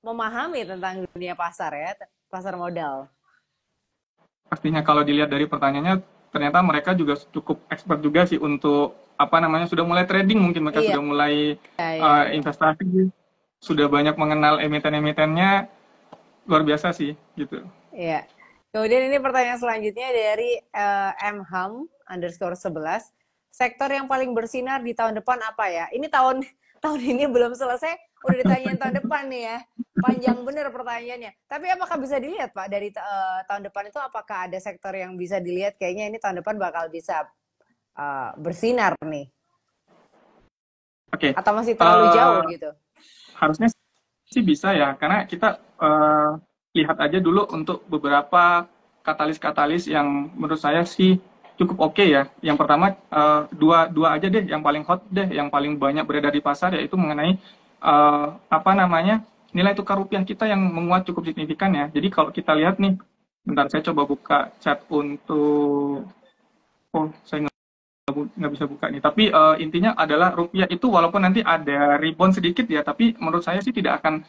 memahami tentang dunia pasar ya, pasar modal. Pastinya kalau dilihat dari pertanyaannya, ternyata mereka juga cukup expert juga sih untuk apa namanya, sudah mulai trading, mungkin mereka Iya, sudah mulai iya, iya. investasi, sudah banyak mengenal emiten-emitennya, luar biasa sih gitu. Iya. Kemudian ini pertanyaan selanjutnya dari mham_11. Sektor yang paling bersinar di tahun depan apa ya? Ini tahun tahun ini belum selesai, udah ditanyain tahun depan nih ya. Panjang bener pertanyaannya. Tapi apakah bisa dilihat Pak dari tahun depan itu, apakah ada sektor yang bisa dilihat kayaknya ini tahun depan bakal bisa bersinar nih? Oke, Atau masih terlalu jauh uh, gitu? harusnya sih bisa ya, karena kita lihat aja dulu untuk beberapa katalis-katalis yang menurut saya sih cukup oke ya. Yang pertama, dua aja deh yang paling hot deh, yang paling banyak beredar di pasar, yaitu mengenai apa namanya, nilai tukar rupiah kita yang menguat cukup signifikan ya. Jadi kalau kita lihat nih, bentar saya coba buka chat untuk, oh saya nggak bisa buka nih. Tapi intinya adalah rupiah itu walaupun nanti ada rebound sedikit ya, tapi menurut saya sih tidak akan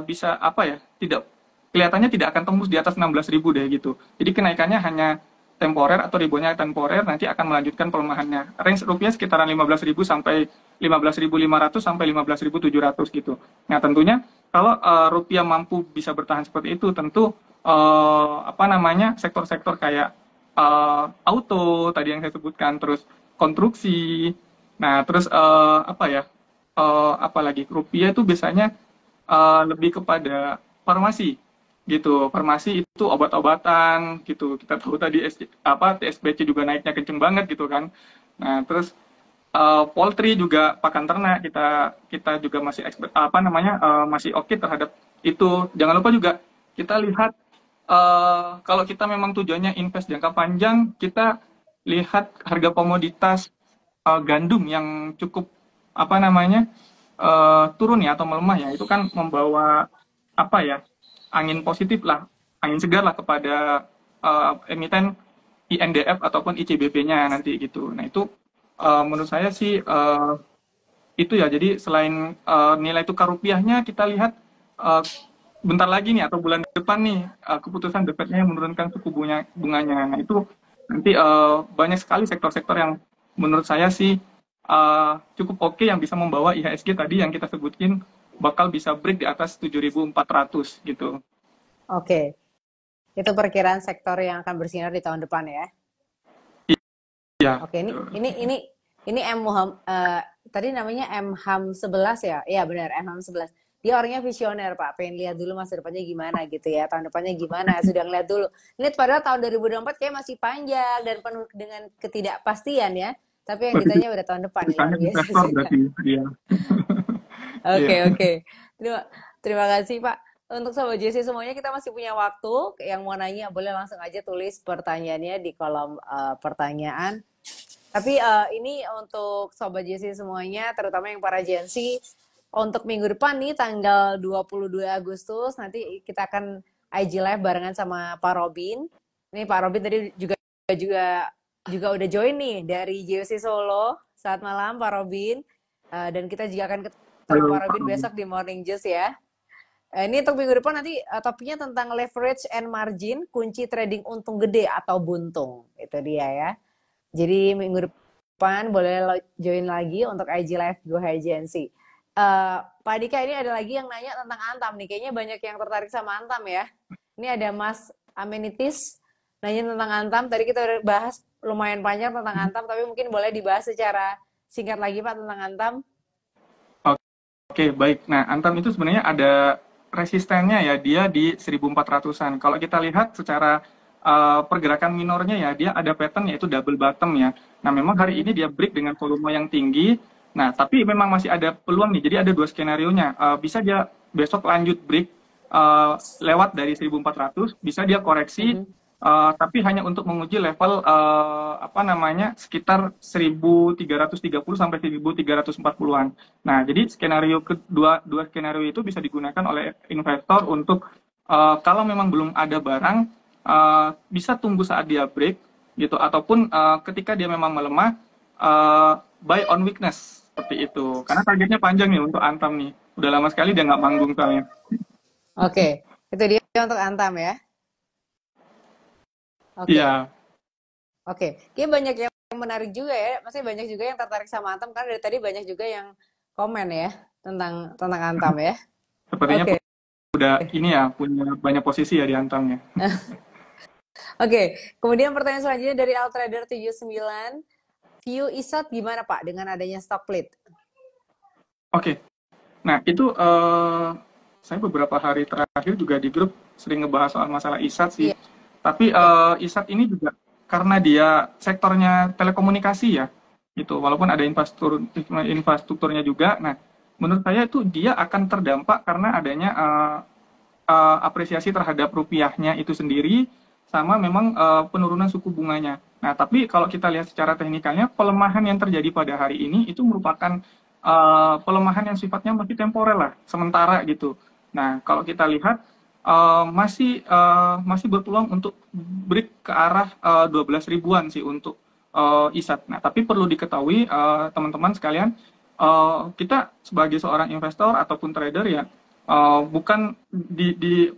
bisa apa ya, tidak kelihatannya tidak akan tembus di atas 16.000 deh gitu. Jadi kenaikannya hanya temporer atau reboundnya temporer, nanti akan melanjutkan pelemahannya. Range rupiah sekitaran 15.000 sampai 15.500 sampai 15.700 gitu. Nah tentunya kalau rupiah mampu bisa bertahan seperti itu, tentu apa namanya, sektor-sektor kayak auto tadi yang saya sebutkan, terus konstruksi, nah terus apa ya, apalagi rupiah itu biasanya lebih kepada farmasi gitu. Farmasi itu obat-obatan gitu, kita tahu tadi apa TSBC juga naiknya kenceng banget gitu kan. Nah terus poultry juga, pakan ternak, kita kita juga masih apa namanya, masih oke terhadap itu. Jangan lupa juga kita lihat, kalau kita memang tujuannya invest jangka panjang, kita lihat harga komoditas gandum yang cukup apa namanya, turun ya atau melemah ya, itu kan membawa apa ya, angin positif lah, angin segar lah kepada emiten INDF ataupun ICBP-nya nanti gitu. Nah itu menurut saya sih itu ya. Jadi selain nilai tukar rupiahnya, kita lihat uh, bentar lagi nih atau bulan depan nih keputusan The Fed-nya yang menurunkan suku bunganya. Nah itu nanti banyak sekali sektor-sektor yang menurut saya sih cukup oke yang bisa membawa IHSG tadi yang kita sebutin bakal bisa break di atas 7.400 gitu. Oke. Itu perkiraan sektor yang akan bersinar di tahun depan ya. Iya. Oke, ini tadi namanya mham 11 ya? Iya benar, mham 11. Dia orangnya visioner, Pak. Pengen lihat dulu masa depannya gimana gitu ya. Tahun depannya gimana, sudah ngeliat dulu. Ini padahal tahun 2024 kayak masih panjang dan penuh dengan ketidakpastian ya. Tapi yang ditanya udah tahun depan, nih, luar Ditanya biasa investor juga. berarti dia. Oke, Iya. oke. Terima, terima kasih, Pak. Untuk Sobat JC semuanya, kita masih punya waktu. Yang mau nanya, boleh langsung aja tulis pertanyaannya di kolom pertanyaan. Tapi ini untuk Sobat JC semuanya, terutama yang para Gen Z, untuk minggu depan nih, tanggal 22 Agustus, nanti kita akan IG Live barengan sama Pak Robin. Ini Pak Robin tadi juga juga juga udah join nih dari JOC Solo. Saat malam Pak Robin. Dan kita juga akan ketemu Pak Halo, Pak Robin Robi. besok di Morning Juice ya. Ini untuk minggu depan nanti topiknya tentang leverage and margin, kunci trading untung gede atau buntung. Itu dia ya. Jadi minggu depan boleh join lagi untuk IG Live Go Agency. Pak Dika, ini ada lagi yang nanya tentang Antam nih. Kayaknya banyak yang tertarik sama Antam ya. Ini ada Mas Amenities nanya tentang Antam. Tadi kita udah bahas lumayan panjang tentang Antam, tapi mungkin boleh dibahas secara singkat lagi Pak tentang Antam. Oke, baik. Nah, Antam itu sebenarnya ada resistennya ya dia di 1400-an. Kalau kita lihat secara pergerakan minornya ya dia ada pattern yaitu double bottom ya. Nah, memang hari ini dia break dengan volume yang tinggi. Nah, tapi memang masih ada peluang nih. Jadi ada dua skenario-nya. Bisa dia besok lanjut break lewat dari 1400, bisa dia koreksi tapi hanya untuk menguji level apa namanya sekitar 1330 sampai 1340-an. Nah, jadi skenario kedua dua skenario itu bisa digunakan oleh investor untuk kalau memang belum ada barang bisa tunggu saat dia break gitu ataupun ketika dia memang melemah buy on weakness seperti itu. Karena targetnya panjang nih untuk Antam nih. Udah lama sekali dia nggak manggung soalnya. Oke, itu dia untuk Antam ya. Oke. Iya. Oke, kayaknya banyak yang menarik juga ya. Masih banyak juga yang tertarik sama Antam karena dari tadi banyak juga yang komen ya tentang Antam ya. Sepertinya Oke. udah ini ya punya banyak posisi ya di Antam ya. Oke, kemudian pertanyaan selanjutnya dari Altrader 79. View ISAT gimana Pak dengan adanya stock split? Oke. Nah, itu saya beberapa hari terakhir juga di grup sering ngebahas soal masalah ISAT sih. Iya. Tapi ISAT ini juga karena dia sektornya telekomunikasi ya, gitu. Walaupun ada infrastrukturnya juga. Nah, menurut saya itu dia akan terdampak karena adanya apresiasi terhadap rupiahnya itu sendiri, sama memang penurunan suku bunganya. Nah, tapi kalau kita lihat secara teknikalnya, pelemahan yang terjadi pada hari ini itu merupakan pelemahan yang sifatnya masih temporer lah, sementara gitu. Nah, kalau kita lihat masih berpeluang untuk break ke arah 12 ribuan sih untuk ISAT. Nah, tapi perlu diketahui teman-teman sekalian, kita sebagai seorang investor ataupun trader ya bukan di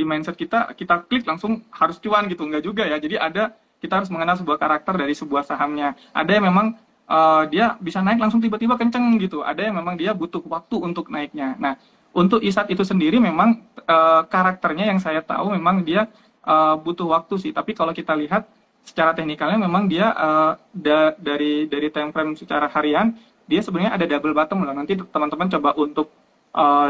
mindset kita klik langsung harus cuan gitu, enggak juga ya. Jadi kita harus mengenal sebuah karakter dari sebuah sahamnya. Ada yang memang dia bisa naik langsung tiba-tiba kenceng gitu. Ada yang memang dia butuh waktu untuk naiknya. Nah, untuk ISAT itu sendiri memang karakternya yang saya tahu memang dia butuh waktu sih. Tapi kalau kita lihat secara teknikalnya memang dia dari time frame secara harian dia sebenarnya ada double bottom loh. Nanti teman-teman coba untuk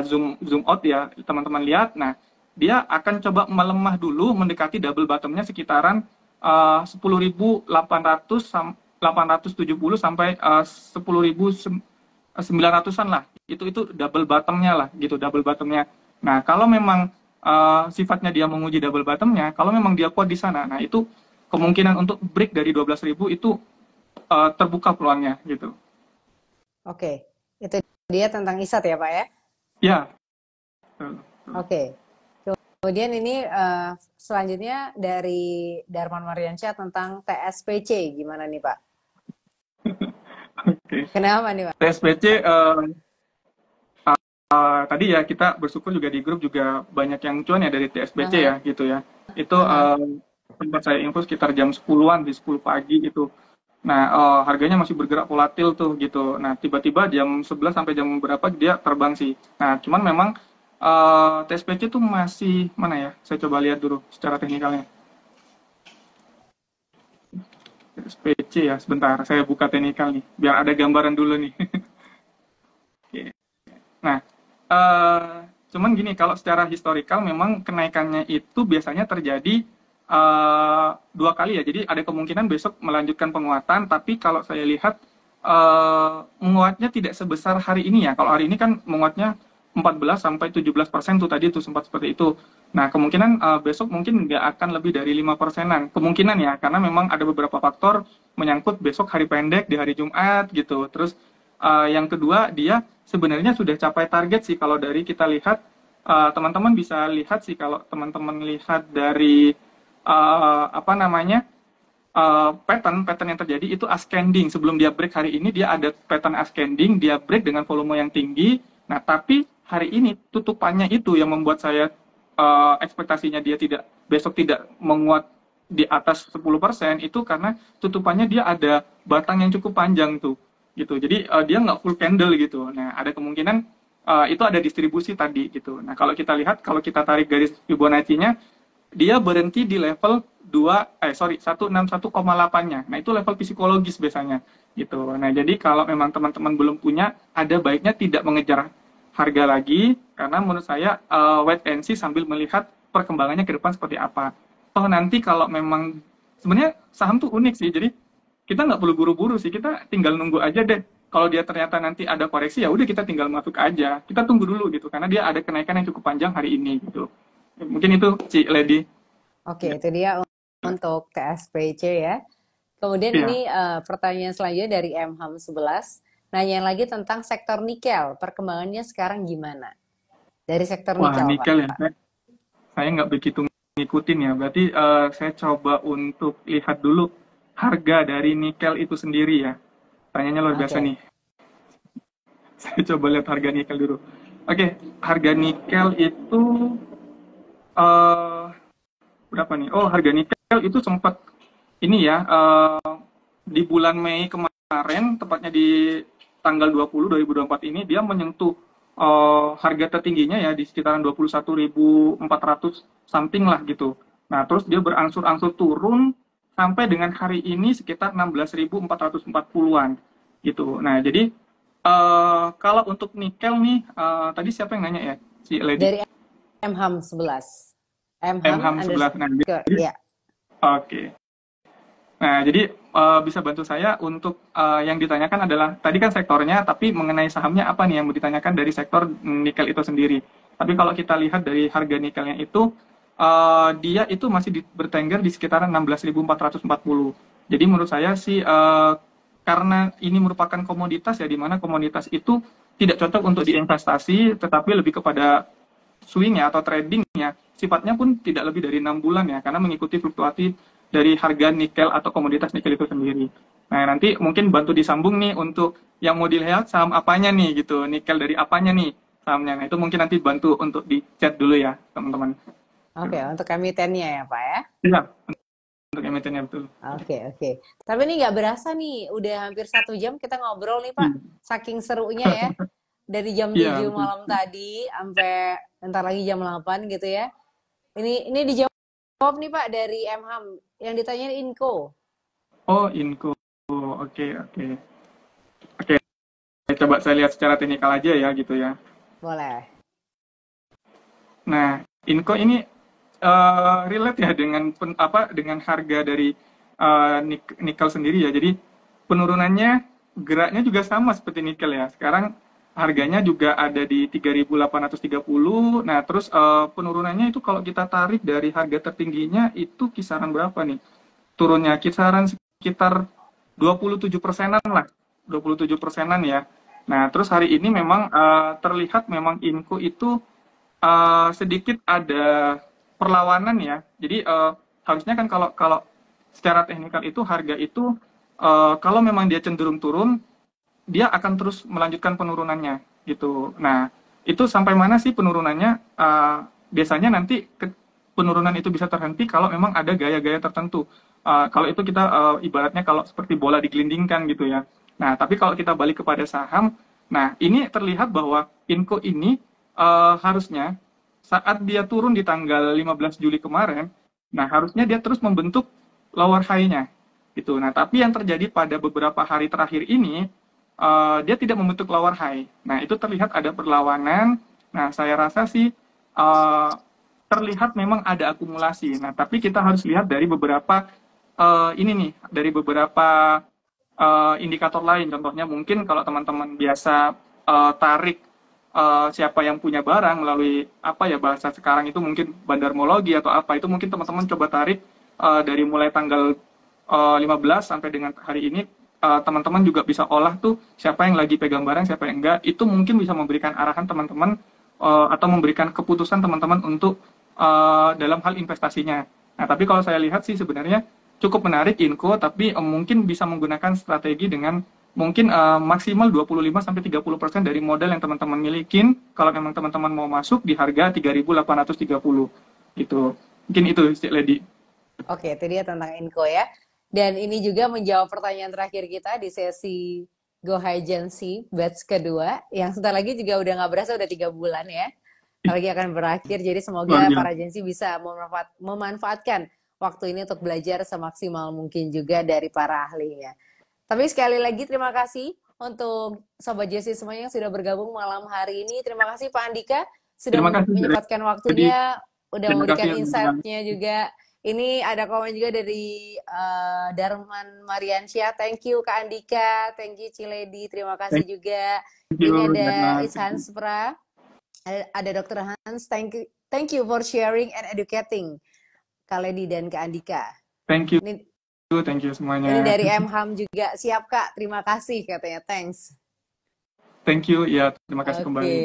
zoom out ya, teman-teman lihat. Nah, dia akan coba melemah dulu mendekati double bottomnya sekitaran 10.870 sampai 10.900-an lah. Itu double bottomnya lah gitu, double bottomnya. Nah, kalau memang sifatnya dia menguji double bottomnya, kalau memang dia kuat di sana, nah itu kemungkinan untuk break dari 12.000 itu terbuka peluangnya gitu. Oke, itu dia tentang ISAT ya Pak ya? Ya. Oke. Kemudian ini selanjutnya dari Darman Mariansyah tentang TSPC. Gimana nih Pak? Oke. Kenapa nih Pak? TSPC tadi ya kita bersyukur juga di grup juga banyak yang cuan ya dari TSPC ya gitu ya. Itu tempat saya info sekitar jam 10-an di 10 pagi itu. Nah, harganya masih bergerak volatil tuh gitu. Nah, tiba-tiba jam 11 sampai jam berapa dia terbang sih. Nah, cuman memang TSPC tuh masih mana ya? Saya coba lihat dulu secara teknikalnya. TSPC ya, sebentar. Saya buka teknikal nih, biar ada gambaran dulu nih. Oke. Nah, cuman gini, kalau secara historikal memang kenaikannya itu biasanya terjadi dua kali ya. Jadi ada kemungkinan besok melanjutkan penguatan, tapi kalau saya lihat menguatnya tidak sebesar hari ini ya. Kalau hari ini kan menguatnya 14 sampai 17% tuh tadi tuh sempat seperti itu. Nah, kemungkinan besok mungkin nggak akan lebih dari 5%-an. Kemungkinan ya, karena memang ada beberapa faktor menyangkut besok hari pendek di hari Jumat gitu. Terus yang kedua, dia sebenarnya sudah capai target sih kalau dari kita lihat. Teman-teman bisa lihat sih kalau teman-teman lihat dari pattern yang terjadi itu ascending. Sebelum dia break hari ini dia ada pattern ascending, dia break dengan volume yang tinggi. Nah, tapi hari ini tutupannya itu yang membuat saya ekspektasinya dia besok tidak menguat di atas 10% itu karena tutupannya dia ada batang yang cukup panjang tuh gitu. Jadi dia nggak full candle gitu. Nah, ada kemungkinan itu ada distribusi tadi gitu. Nah, kalau kita lihat, kalau kita tarik garis Fibonacci-nya, dia berhenti di level 161,8-nya. Nah, itu level psikologis biasanya gitu. Nah, jadi kalau memang teman-teman belum punya, ada baiknya tidak mengejar harga lagi, karena menurut saya wait and see sambil melihat perkembangannya ke depan seperti apa. Toh nanti kalau memang, sebenarnya saham tuh unik sih, jadi kita nggak perlu buru-buru sih, kita tinggal nunggu aja deh. Kalau dia ternyata nanti ada koreksi, ya udah kita tinggal masuk aja. Kita tunggu dulu gitu, karena dia ada kenaikan yang cukup panjang hari ini gitu. Mungkin itu, Ci Lady. Oke, itu dia untuk TSPC ya. Kemudian Iya. ini pertanyaan selanjutnya dari MHAM11. Nanya lagi tentang sektor nikel. Perkembangannya sekarang gimana? Dari sektor Wah, nikel, Pak. nikel ya. Saya nggak begitu ngikutin ya. Berarti saya coba untuk lihat dulu harga dari nikel itu sendiri ya. Tanyanya luar biasa Oke. nih. Saya coba lihat harga nikel dulu. Oke, harga nikel itu eh berapa nih? Oh, harga nikel itu sempat ini ya, di bulan Mei kemarin, tepatnya di tanggal 20 2024 ini, dia menyentuh harga tertingginya ya di sekitaran 21.400 something lah gitu. Nah, terus dia berangsur-angsur turun sampai dengan hari ini sekitar 16.440-an gitu. Nah, jadi kalau untuk nikel nih, tadi siapa yang nanya ya? Si Lady. Dari MHAM11. MHAM MHAM 11. Nah, underscore, jadi ya, oke. Nah, jadi bisa bantu saya untuk yang ditanyakan adalah tadi kan sektornya, tapi mengenai sahamnya apa nih yang mau ditanyakan dari sektor nikel itu sendiri. Tapi kalau kita lihat dari harga nikelnya itu, dia itu masih bertengger di sekitaran 16.440. Jadi menurut saya sih karena ini merupakan komoditas ya, di mana komoditas itu tidak cocok untuk diinvestasi, tetapi lebih kepada swing ya atau tradingnya sifatnya pun tidak lebih dari 6 bulan ya, karena mengikuti fluktuasi dari harga nikel atau komoditas nikel itu sendiri. Nah, nanti mungkin bantu disambung nih untuk yang mau dilihat saham apanya nih gitu, nikel dari apanya nih sahamnya. Nah, itu mungkin nanti bantu untuk di chat dulu ya teman-teman. oke, untuk emitennya ya, Pak ya. Iya, untuk emitennya betul. Oke, oke. Tapi ini nggak berasa nih, udah hampir 1 jam kita ngobrol nih, Pak. Hmm. Saking serunya ya. Dari jam Iya 7 betul. malam tadi sampai ntar lagi jam 8 gitu ya. Ini dijawab nih, Pak, dari MHAM. Yang ditanyain Inco. Oh, Inco. Oke, oke. Oke, coba saya lihat secara teknikal aja ya gitu ya. Boleh. Nah, Inco ini relate ya dengan dengan harga dari nikel sendiri ya. Jadi penurunannya geraknya juga sama seperti nikel ya. Sekarang harganya juga ada di 3.830. Nah, terus penurunannya itu kalau kita tarik dari harga tertingginya itu kisaran berapa nih? Turunnya kisaran sekitar 27%-an lah. 27%-an ya. Nah, terus hari ini memang terlihat memang Inco itu sedikit ada perlawanan ya. Jadi harusnya kan kalau kalau secara teknikal itu harga itu kalau memang dia cenderung turun, dia akan terus melanjutkan penurunannya gitu. Nah, itu sampai mana sih penurunannya? Biasanya nanti penurunan itu bisa terhenti kalau memang ada gaya-gaya tertentu. Kalau itu kita ibaratnya kalau seperti bola digelindingkan gitu ya. Nah, tapi kalau kita balik kepada saham, nah ini terlihat bahwa Inco ini harusnya saat dia turun di tanggal 15 Juli kemarin, nah harusnya dia terus membentuk lower high-nya gitu. Nah, tapi yang terjadi pada beberapa hari terakhir ini dia tidak membentuk lower high. Nah, itu terlihat ada perlawanan. Nah, saya rasa sih terlihat memang ada akumulasi. Nah, tapi kita harus lihat dari beberapa ini nih, dari beberapa indikator lain. Contohnya mungkin kalau teman-teman biasa tarik siapa yang punya barang melalui apa ya bahasa sekarang itu mungkin bandarmologi atau apa itu mungkin teman-teman coba tarik dari mulai tanggal 15 sampai dengan hari ini teman-teman juga bisa olah tuh siapa yang lagi pegang barang siapa yang enggak itu mungkin bisa memberikan arahan teman-teman atau memberikan keputusan teman-teman untuk dalam hal investasinya. Nah, tapi kalau saya lihat sih sebenarnya cukup menarik Inco, tapi mungkin bisa menggunakan strategi dengan mungkin maksimal 25-30% dari modal yang teman-teman milikin kalau memang teman-teman mau masuk di harga 3.830 gitu. Mungkin itu Lady. Oke, itu dia tentang Inco ya. Dan ini juga menjawab pertanyaan terakhir kita di sesi Go High Agency batch kedua, yang sebentar lagi juga udah nggak berasa udah 3 bulan ya. Lagi akan berakhir, jadi semoga para agensi bisa memanfaatkan waktu ini untuk belajar semaksimal mungkin juga dari para ahlinya. Tapi sekali lagi terima kasih untuk Sobat Jesse semuanya yang sudah bergabung malam hari ini. Terima kasih Pak Andika sudah Terima kasih, menyempatkan jadi waktunya, udah terima memberikan kasih teman-teman. insight-nya juga. Ini ada komen juga dari Darman Mariansyah. Thank you Kak Andika, thank you Ciledi, terima kasih Thank juga. you, Ini ada Dana. Ishans Pra, ada Dr. Hans. Thank you for sharing and educating Kak Ledi dan Kak Andika. Thank you, Ini, thank you ini semuanya. dari M Ham juga. Siap Kak, terima kasih katanya. Thanks. Thank you, ya terima kasih kembali. Oke.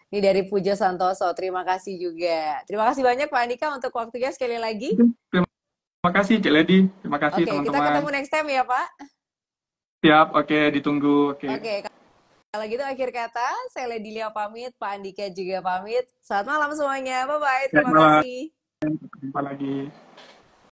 Ini dari Pujo Santoso, terima kasih juga. Terima kasih banyak Pak Andika untuk waktunya sekali lagi. Terima kasih Cik Lady, terima kasih Oke, kita teman-teman. ketemu next time ya Pak. Siap, oke, ditunggu. Oke, kalau gitu akhir kata, saya Lady Lia pamit, Pak Andika juga pamit. Selamat malam semuanya, bye-bye, terima Selamat malam, kasih. jumpa lagi.